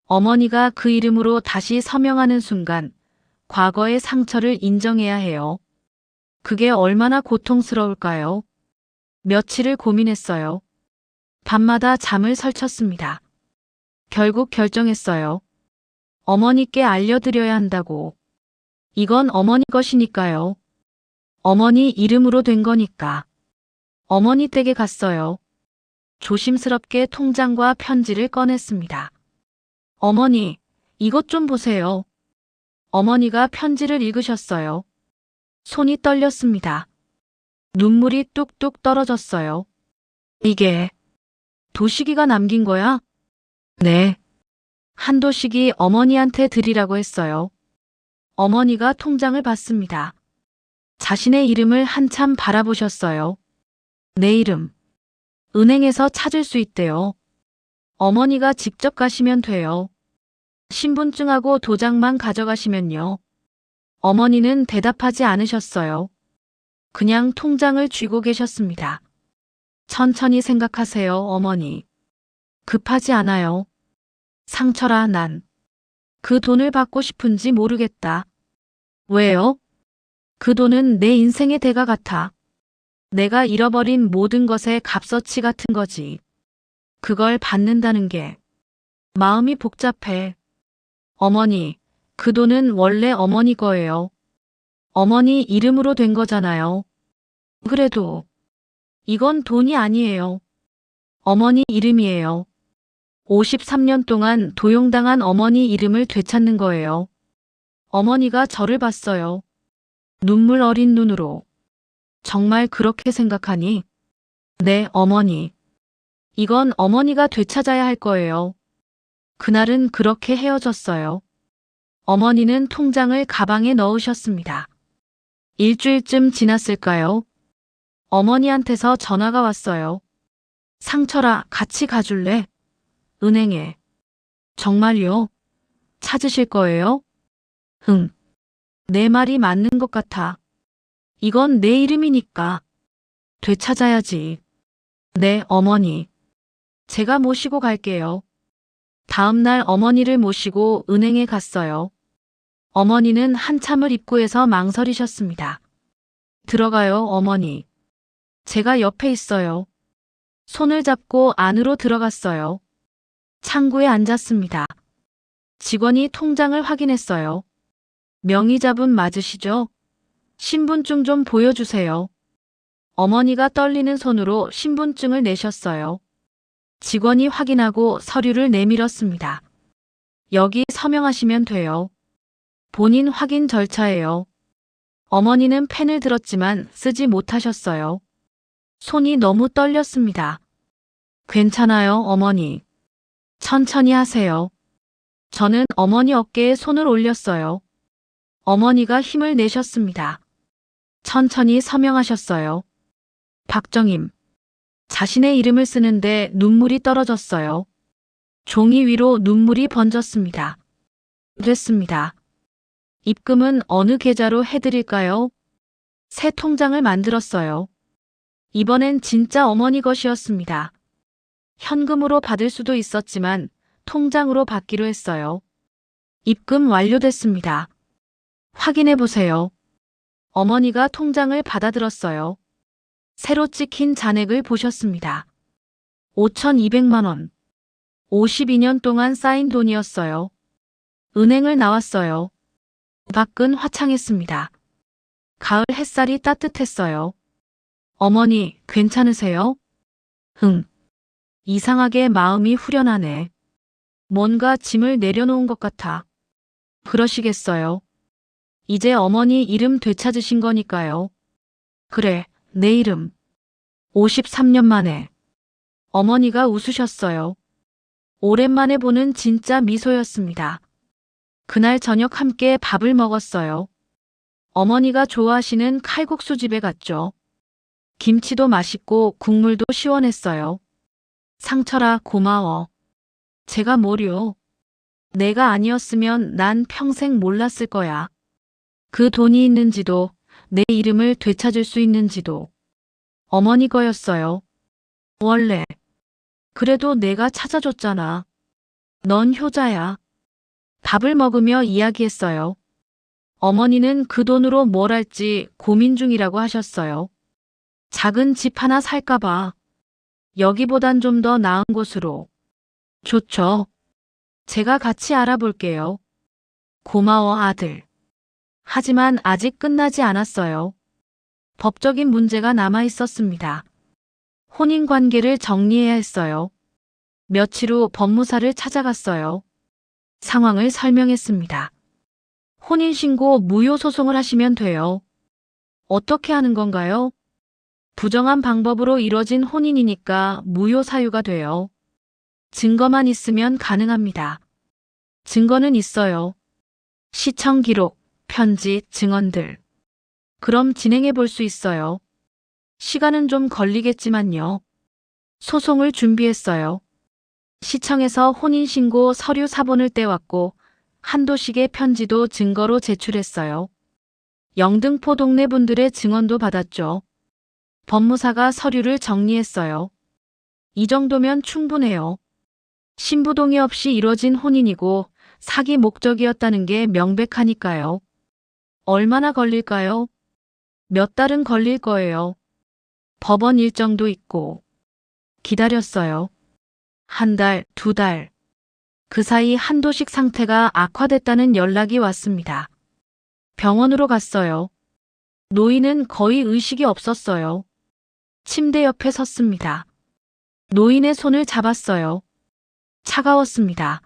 어머니가 그 이름으로 다시 서명하는 순간 과거의 상처를 인정해야 해요. 그게 얼마나 고통스러울까요? 며칠을 고민했어요. 밤마다 잠을 설쳤습니다. 결국 결정했어요. 어머니께 알려드려야 한다고. 이건 어머니 것이니까요. 어머니 이름으로 된 거니까. 어머니 댁에 갔어요. 조심스럽게 통장과 편지를 꺼냈습니다. 어머니, 이것 좀 보세요. 어머니가 편지를 읽으셨어요. 손이 떨렸습니다. 눈물이 뚝뚝 떨어졌어요. 이게 도식이가 남긴 거야? 네. 한도식이 어머니한테 드리라고 했어요. 어머니가 통장을 봤습니다. 자신의 이름을 한참 바라보셨어요. 내 이름. 은행에서 찾을 수 있대요. 어머니가 직접 가시면 돼요. 신분증하고 도장만 가져가시면요. 어머니는 대답하지 않으셨어요. 그냥 통장을 쥐고 계셨습니다. 천천히 생각하세요, 어머니. 급하지 않아요. 상처라 난. 그 돈을 받고 싶은지 모르겠다. 왜요? 그 돈은 내 인생의 대가 같아. 내가 잃어버린 모든 것의 값어치 같은 거지. 그걸 받는다는 게 마음이 복잡해. 어머니, 그 돈은 원래 어머니 거예요. 어머니 이름으로 된 거잖아요. 그래도 이건 돈이 아니에요. 어머니 이름이에요. 53년 동안 도용당한 어머니 이름을 되찾는 거예요. 어머니가 저를 봤어요. 눈물 어린 눈으로. 정말 그렇게 생각하니? 네, 어머니. 이건 어머니가 되찾아야 할 거예요. 그날은 그렇게 헤어졌어요. 어머니는 통장을 가방에 넣으셨습니다. 일주일쯤 지났을까요? 어머니한테서 전화가 왔어요. 상철아, 같이 가줄래? 은행에. 정말요? 찾으실 거예요? 응. 내 말이 맞는 것 같아. 이건 내 이름이니까. 되찾아야지. 네, 어머니. 제가 모시고 갈게요. 다음 날 어머니를 모시고 은행에 갔어요. 어머니는 한참을 입구에서 망설이셨습니다. 들어가요, 어머니. 제가 옆에 있어요. 손을 잡고 안으로 들어갔어요. 창구에 앉았습니다. 직원이 통장을 확인했어요. 명의자분 맞으시죠? 신분증 좀 보여주세요. 어머니가 떨리는 손으로 신분증을 내셨어요. 직원이 확인하고 서류를 내밀었습니다. 여기 서명하시면 돼요. 본인 확인 절차예요. 어머니는 펜을 들었지만 쓰지 못하셨어요. 손이 너무 떨렸습니다. 괜찮아요, 어머니. 천천히 하세요. 저는 어머니 어깨에 손을 올렸어요. 어머니가 힘을 내셨습니다. 천천히 서명하셨어요. 박정임. 자신의 이름을 쓰는데 눈물이 떨어졌어요. 종이 위로 눈물이 번졌습니다. 됐습니다. 입금은 어느 계좌로 해드릴까요? 새 통장을 만들었어요. 이번엔 진짜 어머니 것이었습니다. 현금으로 받을 수도 있었지만 통장으로 받기로 했어요. 입금 완료됐습니다. 확인해 보세요. 어머니가 통장을 받아들었어요. 새로 찍힌 잔액을 보셨습니다. 5,200만 원. 52년 동안 쌓인 돈이었어요. 은행을 나왔어요. 밖은 화창했습니다. 가을 햇살이 따뜻했어요. 어머니, 괜찮으세요? 흥. 이상하게 마음이 후련하네. 뭔가 짐을 내려놓은 것 같아. 그러시겠어요. 이제 어머니 이름 되찾으신 거니까요. 그래, 내 이름. 53년 만에. 어머니가 웃으셨어요. 오랜만에 보는 진짜 미소였습니다. 그날 저녁 함께 밥을 먹었어요. 어머니가 좋아하시는 칼국수 집에 갔죠. 김치도 맛있고 국물도 시원했어요. 상철아, 고마워. 제가 뭐려. 내가 아니었으면 난 평생 몰랐을 거야. 그 돈이 있는지도, 내 이름을 되찾을 수 있는지도. 어머니 거였어요. 원래. 그래도 내가 찾아줬잖아. 넌 효자야. 밥을 먹으며 이야기했어요. 어머니는 그 돈으로 뭘 할지 고민 중이라고 하셨어요. 작은 집 하나 살까봐. 여기보단 좀 더 나은 곳으로. 좋죠. 제가 같이 알아볼게요. 고마워, 아들. 하지만 아직 끝나지 않았어요. 법적인 문제가 남아 있었습니다. 혼인관계를 정리해야 했어요. 며칠 후 법무사를 찾아갔어요. 상황을 설명했습니다. 혼인신고 무효 소송을 하시면 돼요. 어떻게 하는 건가요? 부정한 방법으로 이뤄진 혼인이니까 무효 사유가 돼요. 증거만 있으면 가능합니다. 증거는 있어요. 시청 기록, 편지, 증언들. 그럼 진행해 볼 수 있어요. 시간은 좀 걸리겠지만요. 소송을 준비했어요. 시청에서 혼인신고 서류 사본을 떼왔고 한도식의 편지도 증거로 제출했어요. 영등포 동네 분들의 증언도 받았죠. 법무사가 서류를 정리했어요. 이 정도면 충분해요. 신부 동의 없이 이뤄진 혼인이고 사기 목적이었다는 게 명백하니까요. 얼마나 걸릴까요? 몇 달은 걸릴 거예요. 법원 일정도 있고. 기다렸어요. 한 달, 두 달. 그 사이 한도식 상태가 악화됐다는 연락이 왔습니다. 병원으로 갔어요. 노인은 거의 의식이 없었어요. 침대 옆에 섰습니다. 노인의 손을 잡았어요. 차가웠습니다.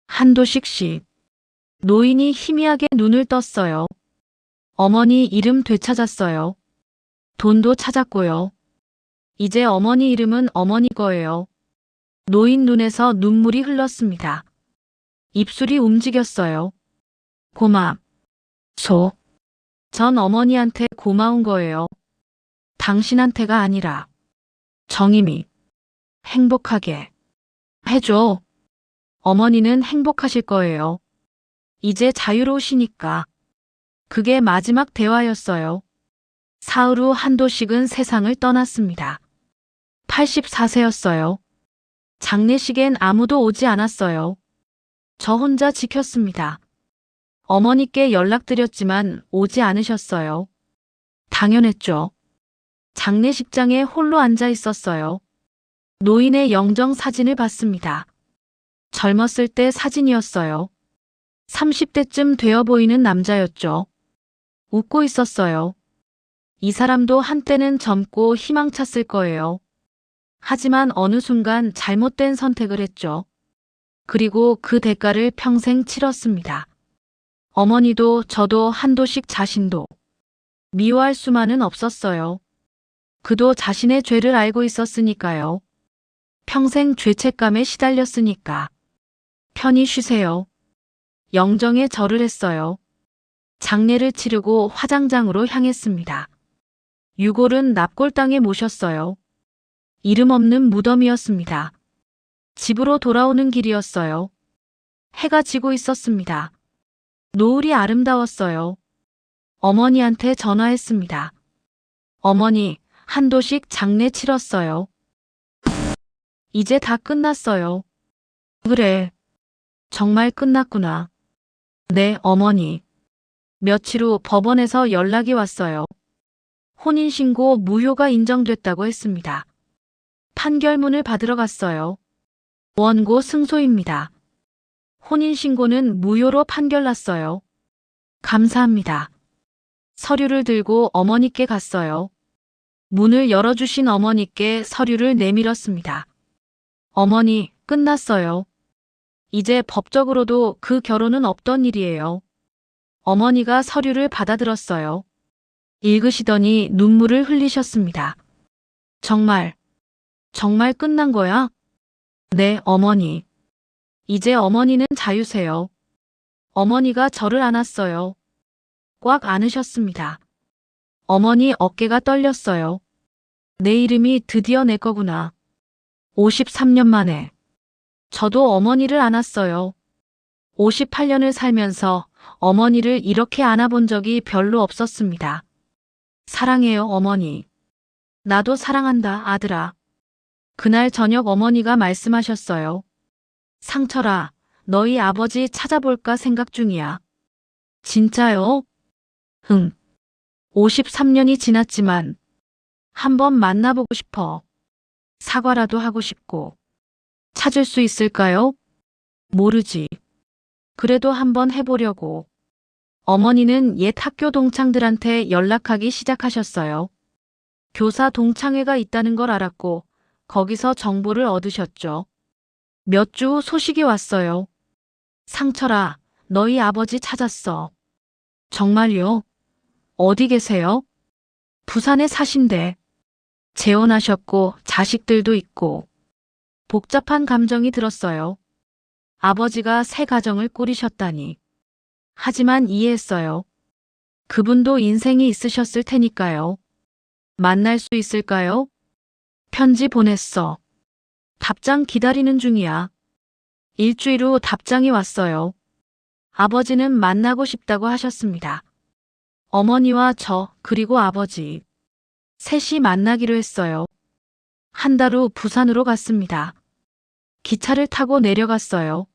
한도식 씨. 노인이 희미하게 눈을 떴어요. 어머니 이름 되찾았어요. 돈도 찾았고요. 이제 어머니 이름은 어머니 거예요. 노인 눈에서 눈물이 흘렀습니다. 입술이 움직였어요. 전 어머니한테 고마운 거예요. 당신한테가 아니라. 정임이. 행복하게. 해줘. 어머니는 행복하실 거예요. 이제 자유로우시니까. 그게 마지막 대화였어요. 사흘 후 한도식은 세상을 떠났습니다. 84세였어요. 장례식엔 아무도 오지 않았어요. 저 혼자 지켰습니다. 어머니께 연락드렸지만 오지 않으셨어요. 당연했죠. 장례식장에 홀로 앉아 있었어요. 노인의 영정 사진을 봤습니다. 젊었을 때 사진이었어요. 30대쯤 되어 보이는 남자였죠. 웃고 있었어요. 이 사람도 한때는 젊고 희망찼을 거예요. 하지만 어느 순간 잘못된 선택을 했죠. 그리고 그 대가를 평생 치렀습니다. 어머니도 저도 한도식 자신도 미워할 수만은 없었어요. 그도 자신의 죄를 알고 있었으니까요. 평생 죄책감에 시달렸으니까. 편히 쉬세요. 영정에 절을 했어요. 장례를 치르고 화장장으로 향했습니다. 유골은 납골당에 모셨어요. 이름 없는 무덤이었습니다. 집으로 돌아오는 길이었어요. 해가 지고 있었습니다. 노을이 아름다웠어요. 어머니한테 전화했습니다. 어머니, 한도식 장례 치렀어요. 이제 다 끝났어요. 그래. 정말 끝났구나. 네, 어머니. 며칠 후 법원에서 연락이 왔어요. 혼인신고 무효가 인정됐다고 했습니다. 판결문을 받으러 갔어요. 원고 승소입니다. 혼인신고는 무효로 판결났어요. 감사합니다. 서류를 들고 어머니께 갔어요. 문을 열어주신 어머니께 서류를 내밀었습니다. 어머니, 끝났어요. 이제 법적으로도 그 결혼은 없던 일이에요. 어머니가 서류를 받아들었어요. 읽으시더니 눈물을 흘리셨습니다. 정말 끝난 거야? 네, 어머니. 이제 어머니는 자유세요. 어머니가 저를 안았어요. 꽉 안으셨습니다. 어머니 어깨가 떨렸어요. 내 이름이 드디어 내 거구나. 53년 만에. 저도 어머니를 안았어요. 58년을 살면서 어머니를 이렇게 안아본 적이 별로 없었습니다. 사랑해요, 어머니. 나도 사랑한다, 아들아. 그날 저녁 어머니가 말씀하셨어요. 상철아, 너희 아버지 찾아볼까 생각 중이야. 진짜요? 응. 53년이 지났지만 한번 만나보고 싶어. 사과라도 하고 싶고. 찾을 수 있을까요? 모르지. 그래도 한번 해보려고. 어머니는 옛 학교 동창들한테 연락하기 시작하셨어요. 교사 동창회가 있다는 걸 알았고 거기서 정보를 얻으셨죠. 몇 주 후 소식이 왔어요. 상철아, 너희 아버지 찾았어. 정말요? 어디 계세요? 부산에 사신대. 재혼하셨고 자식들도 있고. 복잡한 감정이 들었어요. 아버지가 새 가정을 꾸리셨다니. 하지만 이해했어요. 그분도 인생이 있으셨을 테니까요. 만날 수 있을까요? 편지 보냈어. 답장 기다리는 중이야. 일주일 후 답장이 왔어요. 아버지는 만나고 싶다고 하셨습니다. 어머니와 저, 그리고 아버지. 셋이 만나기로 했어요. 한 달 후 부산으로 갔습니다. 기차를 타고 내려갔어요.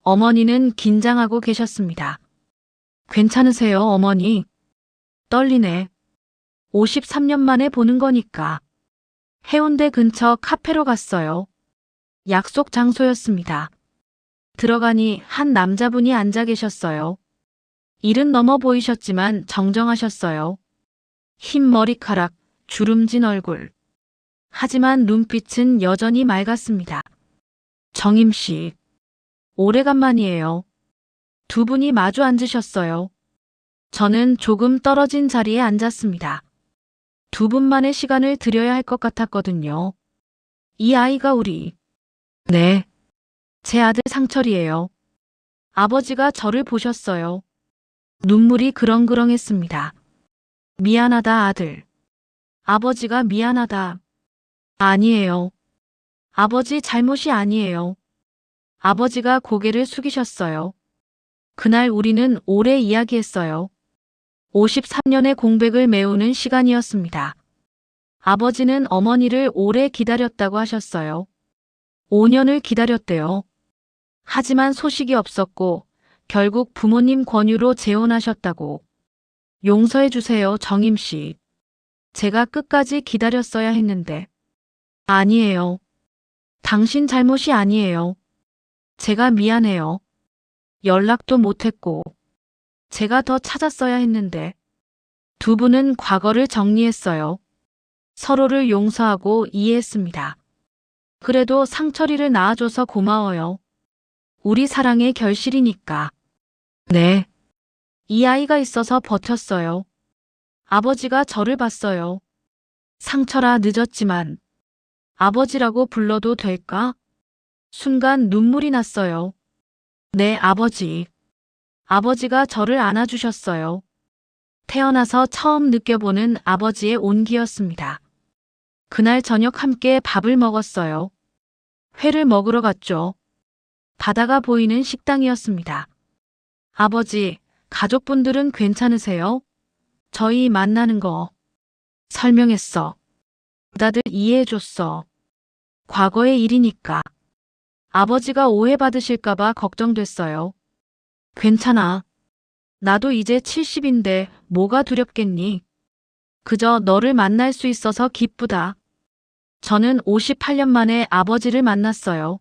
어머니는 긴장하고 계셨습니다. 괜찮으세요, 어머니? 떨리네. 53년 만에 보는 거니까. 해운대 근처 카페로 갔어요. 약속 장소였습니다. 들어가니 한 남자분이 앉아 계셨어요. 일은 넘어 보이셨지만 정정하셨어요. 흰 머리카락, 주름진 얼굴. 하지만 눈빛은 여전히 맑았습니다. 정임 씨. 오래간만이에요. 두 분이 마주 앉으셨어요. 저는 조금 떨어진 자리에 앉았습니다. 두 분만의 시간을 드려야 할 것 같았거든요. 이 아이가 우리. 네. 제 아들 상철이에요. 아버지가 저를 보셨어요. 눈물이 그렁그렁했습니다. 미안하다, 아들. 아버지가 미안하다. 아니에요. 아버지 잘못이 아니에요. 아버지가 고개를 숙이셨어요. 그날 우리는 오래 이야기했어요. 53년의 공백을 메우는 시간이었습니다. 아버지는 어머니를 오래 기다렸다고 하셨어요. 5년을 기다렸대요. 하지만 소식이 없었고 결국 부모님 권유로 재혼하셨다고. 용서해 주세요, 정임 씨. 제가 끝까지 기다렸어야 했는데. 아니에요. 당신 잘못이 아니에요. 제가 미안해요. 연락도 못했고. 제가 더 찾았어야 했는데. 두 분은 과거를 정리했어요. 서로를 용서하고 이해했습니다. 그래도 상철이를 낳아줘서 고마워요. 우리 사랑의 결실이니까. 네. 이 아이가 있어서 버텼어요. 아버지가 저를 봤어요. 상철아, 늦었지만 아버지라고 불러도 될까? 순간 눈물이 났어요. 네, 아버지. 아버지가 저를 안아주셨어요. 태어나서 처음 느껴보는 아버지의 온기였습니다. 그날 저녁 함께 밥을 먹었어요. 회를 먹으러 갔죠. 바다가 보이는 식당이었습니다. 아버지, 가족분들은 괜찮으세요? 저희 만나는 거 설명했어. 다들 이해해줬어. 과거의 일이니까. 아버지가 오해받으실까봐 걱정됐어요. 괜찮아. 나도 이제 70인데 뭐가 두렵겠니? 그저 너를 만날 수 있어서 기쁘다. 저는 58년 만에 아버지를 만났어요.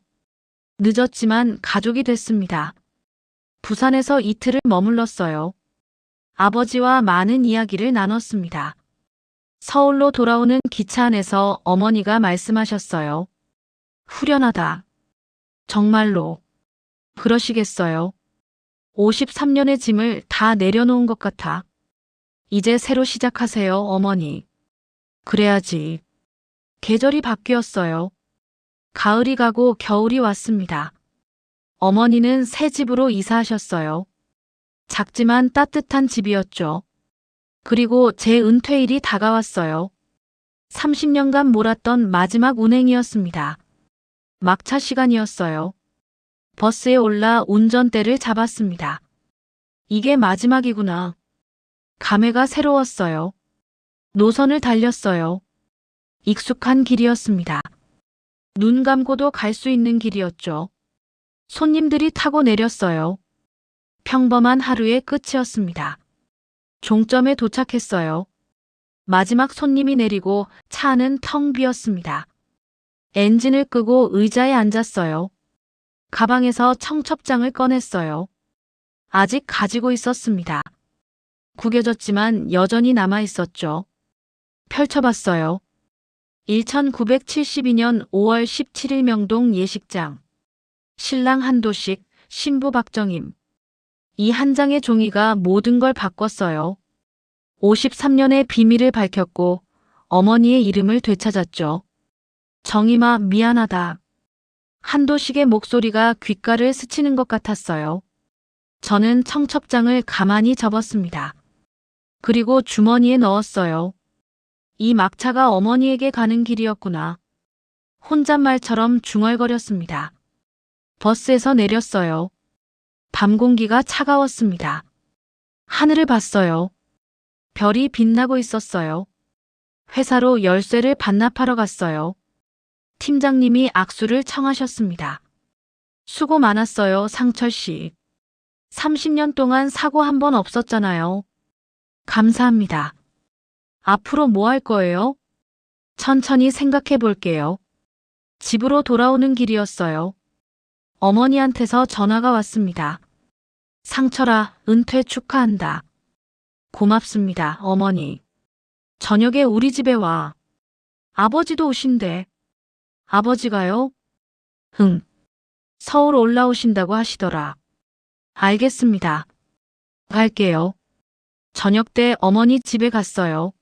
늦었지만 가족이 됐습니다. 부산에서 이틀을 머물렀어요. 아버지와 많은 이야기를 나눴습니다. 서울로 돌아오는 기차 안에서 어머니가 말씀하셨어요. 후련하다. 정말로. 그러시겠어요. 53년의 짐을 다 내려놓은 것 같아. 이제 새로 시작하세요, 어머니. 그래야지. 계절이 바뀌었어요. 가을이 가고 겨울이 왔습니다. 어머니는 새 집으로 이사하셨어요. 작지만 따뜻한 집이었죠. 그리고 제 은퇴일이 다가왔어요. 30년간 몰았던 마지막 운행이었습니다. 막차 시간이었어요. 버스에 올라 운전대를 잡았습니다. 이게 마지막이구나. 감회가 새로웠어요. 노선을 달렸어요. 익숙한 길이었습니다. 눈 감고도 갈 수 있는 길이었죠. 손님들이 타고 내렸어요. 평범한 하루의 끝이었습니다. 종점에 도착했어요. 마지막 손님이 내리고 차 안은 텅 비었습니다. 엔진을 끄고 의자에 앉았어요. 가방에서 청첩장을 꺼냈어요. 아직 가지고 있었습니다. 구겨졌지만 여전히 남아 있었죠. 펼쳐봤어요. 1972년 5월 17일 명동 예식장. 신랑 한도식, 신부 박정임. 이 한 장의 종이가 모든 걸 바꿨어요. 53년의 비밀을 밝혔고 어머니의 이름을 되찾았죠. 정임아, 미안하다. 한도식의 목소리가 귓가를 스치는 것 같았어요. 저는 청첩장을 가만히 접었습니다. 그리고 주머니에 넣었어요. 이 막차가 어머니에게 가는 길이었구나. 혼잣말처럼 중얼거렸습니다. 버스에서 내렸어요. 밤 공기가 차가웠습니다. 하늘을 봤어요. 별이 빛나고 있었어요. 회사로 열쇠를 반납하러 갔어요. 팀장님이 악수를 청하셨습니다. 수고 많았어요, 상철 씨. 30년 동안 사고 한 번 없었잖아요. 감사합니다. 앞으로 뭐 할 거예요? 천천히 생각해 볼게요. 집으로 돌아오는 길이었어요. 어머니한테서 전화가 왔습니다. 상철아, 은퇴 축하한다. 고맙습니다, 어머니. 저녁에 우리 집에 와. 아버지도 오신대. 아버지가요? 응. 서울 올라오신다고 하시더라. 알겠습니다. 갈게요. 저녁 때 어머니 집에 갔어요.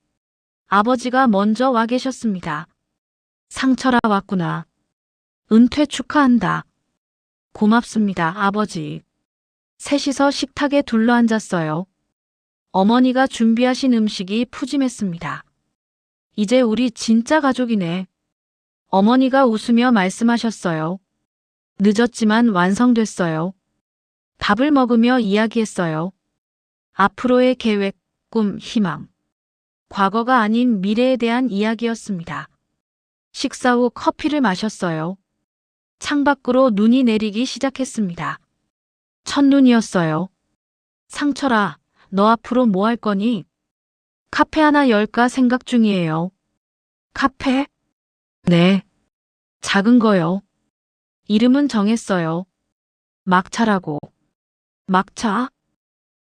아버지가 먼저 와 계셨습니다. 상철아, 왔구나. 은퇴 축하한다. 고맙습니다, 아버지. 셋이서 식탁에 둘러앉았어요. 어머니가 준비하신 음식이 푸짐했습니다. 이제 우리 진짜 가족이네. 어머니가 웃으며 말씀하셨어요. 늦었지만 완성됐어요. 밥을 먹으며 이야기했어요. 앞으로의 계획, 꿈, 희망. 과거가 아닌 미래에 대한 이야기였습니다. 식사 후 커피를 마셨어요. 창밖으로 눈이 내리기 시작했습니다. 첫눈이었어요. 상철아, 너 앞으로 뭐 할 거니? 카페 하나 열까 생각 중이에요. 카페? 네. 작은 거요. 이름은 정했어요. 막차라고. 막차?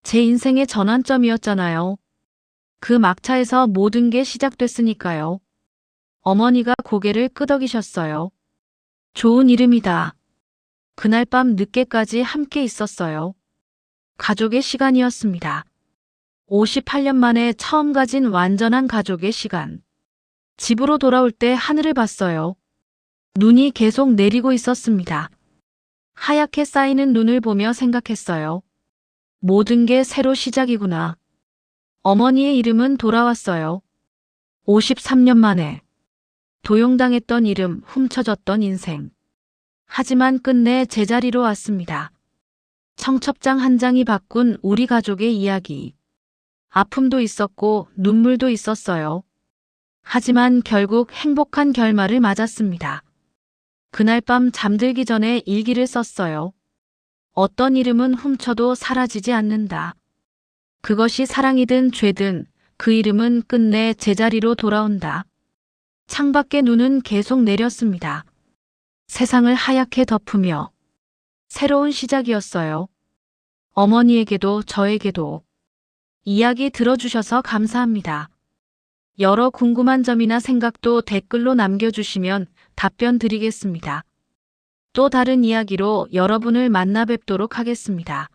제 인생의 전환점이었잖아요. 그 막차에서 모든 게 시작됐으니까요. 어머니가 고개를 끄덕이셨어요. 좋은 이름이다. 그날 밤 늦게까지 함께 있었어요. 가족의 시간이었습니다. 58년 만에 처음 가진 완전한 가족의 시간. 집으로 돌아올 때 하늘을 봤어요. 눈이 계속 내리고 있었습니다. 하얗게 쌓이는 눈을 보며 생각했어요. 모든 게 새로 시작이구나. 어머니의 이름은 돌아왔어요. 53년 만에. 도용당했던 이름, 훔쳐졌던 인생. 하지만 끝내 제자리로 왔습니다. 청첩장 한 장이 바꾼 우리 가족의 이야기. 아픔도 있었고 눈물도 있었어요. 하지만 결국 행복한 결말을 맞았습니다. 그날 밤 잠들기 전에 일기를 썼어요. 어떤 이름은 훔쳐도 사라지지 않는다. 그것이 사랑이든 죄든 그 이름은 끝내 제자리로 돌아온다. 창밖에 눈은 계속 내렸습니다. 세상을 하얗게 덮으며 새로운 시작이었어요. 어머니에게도 저에게도. 이야기 들어주셔서 감사합니다. 여러 궁금한 점이나 생각도 댓글로 남겨주시면 답변 드리겠습니다. 또 다른 이야기로 여러분을 만나 뵙도록 하겠습니다.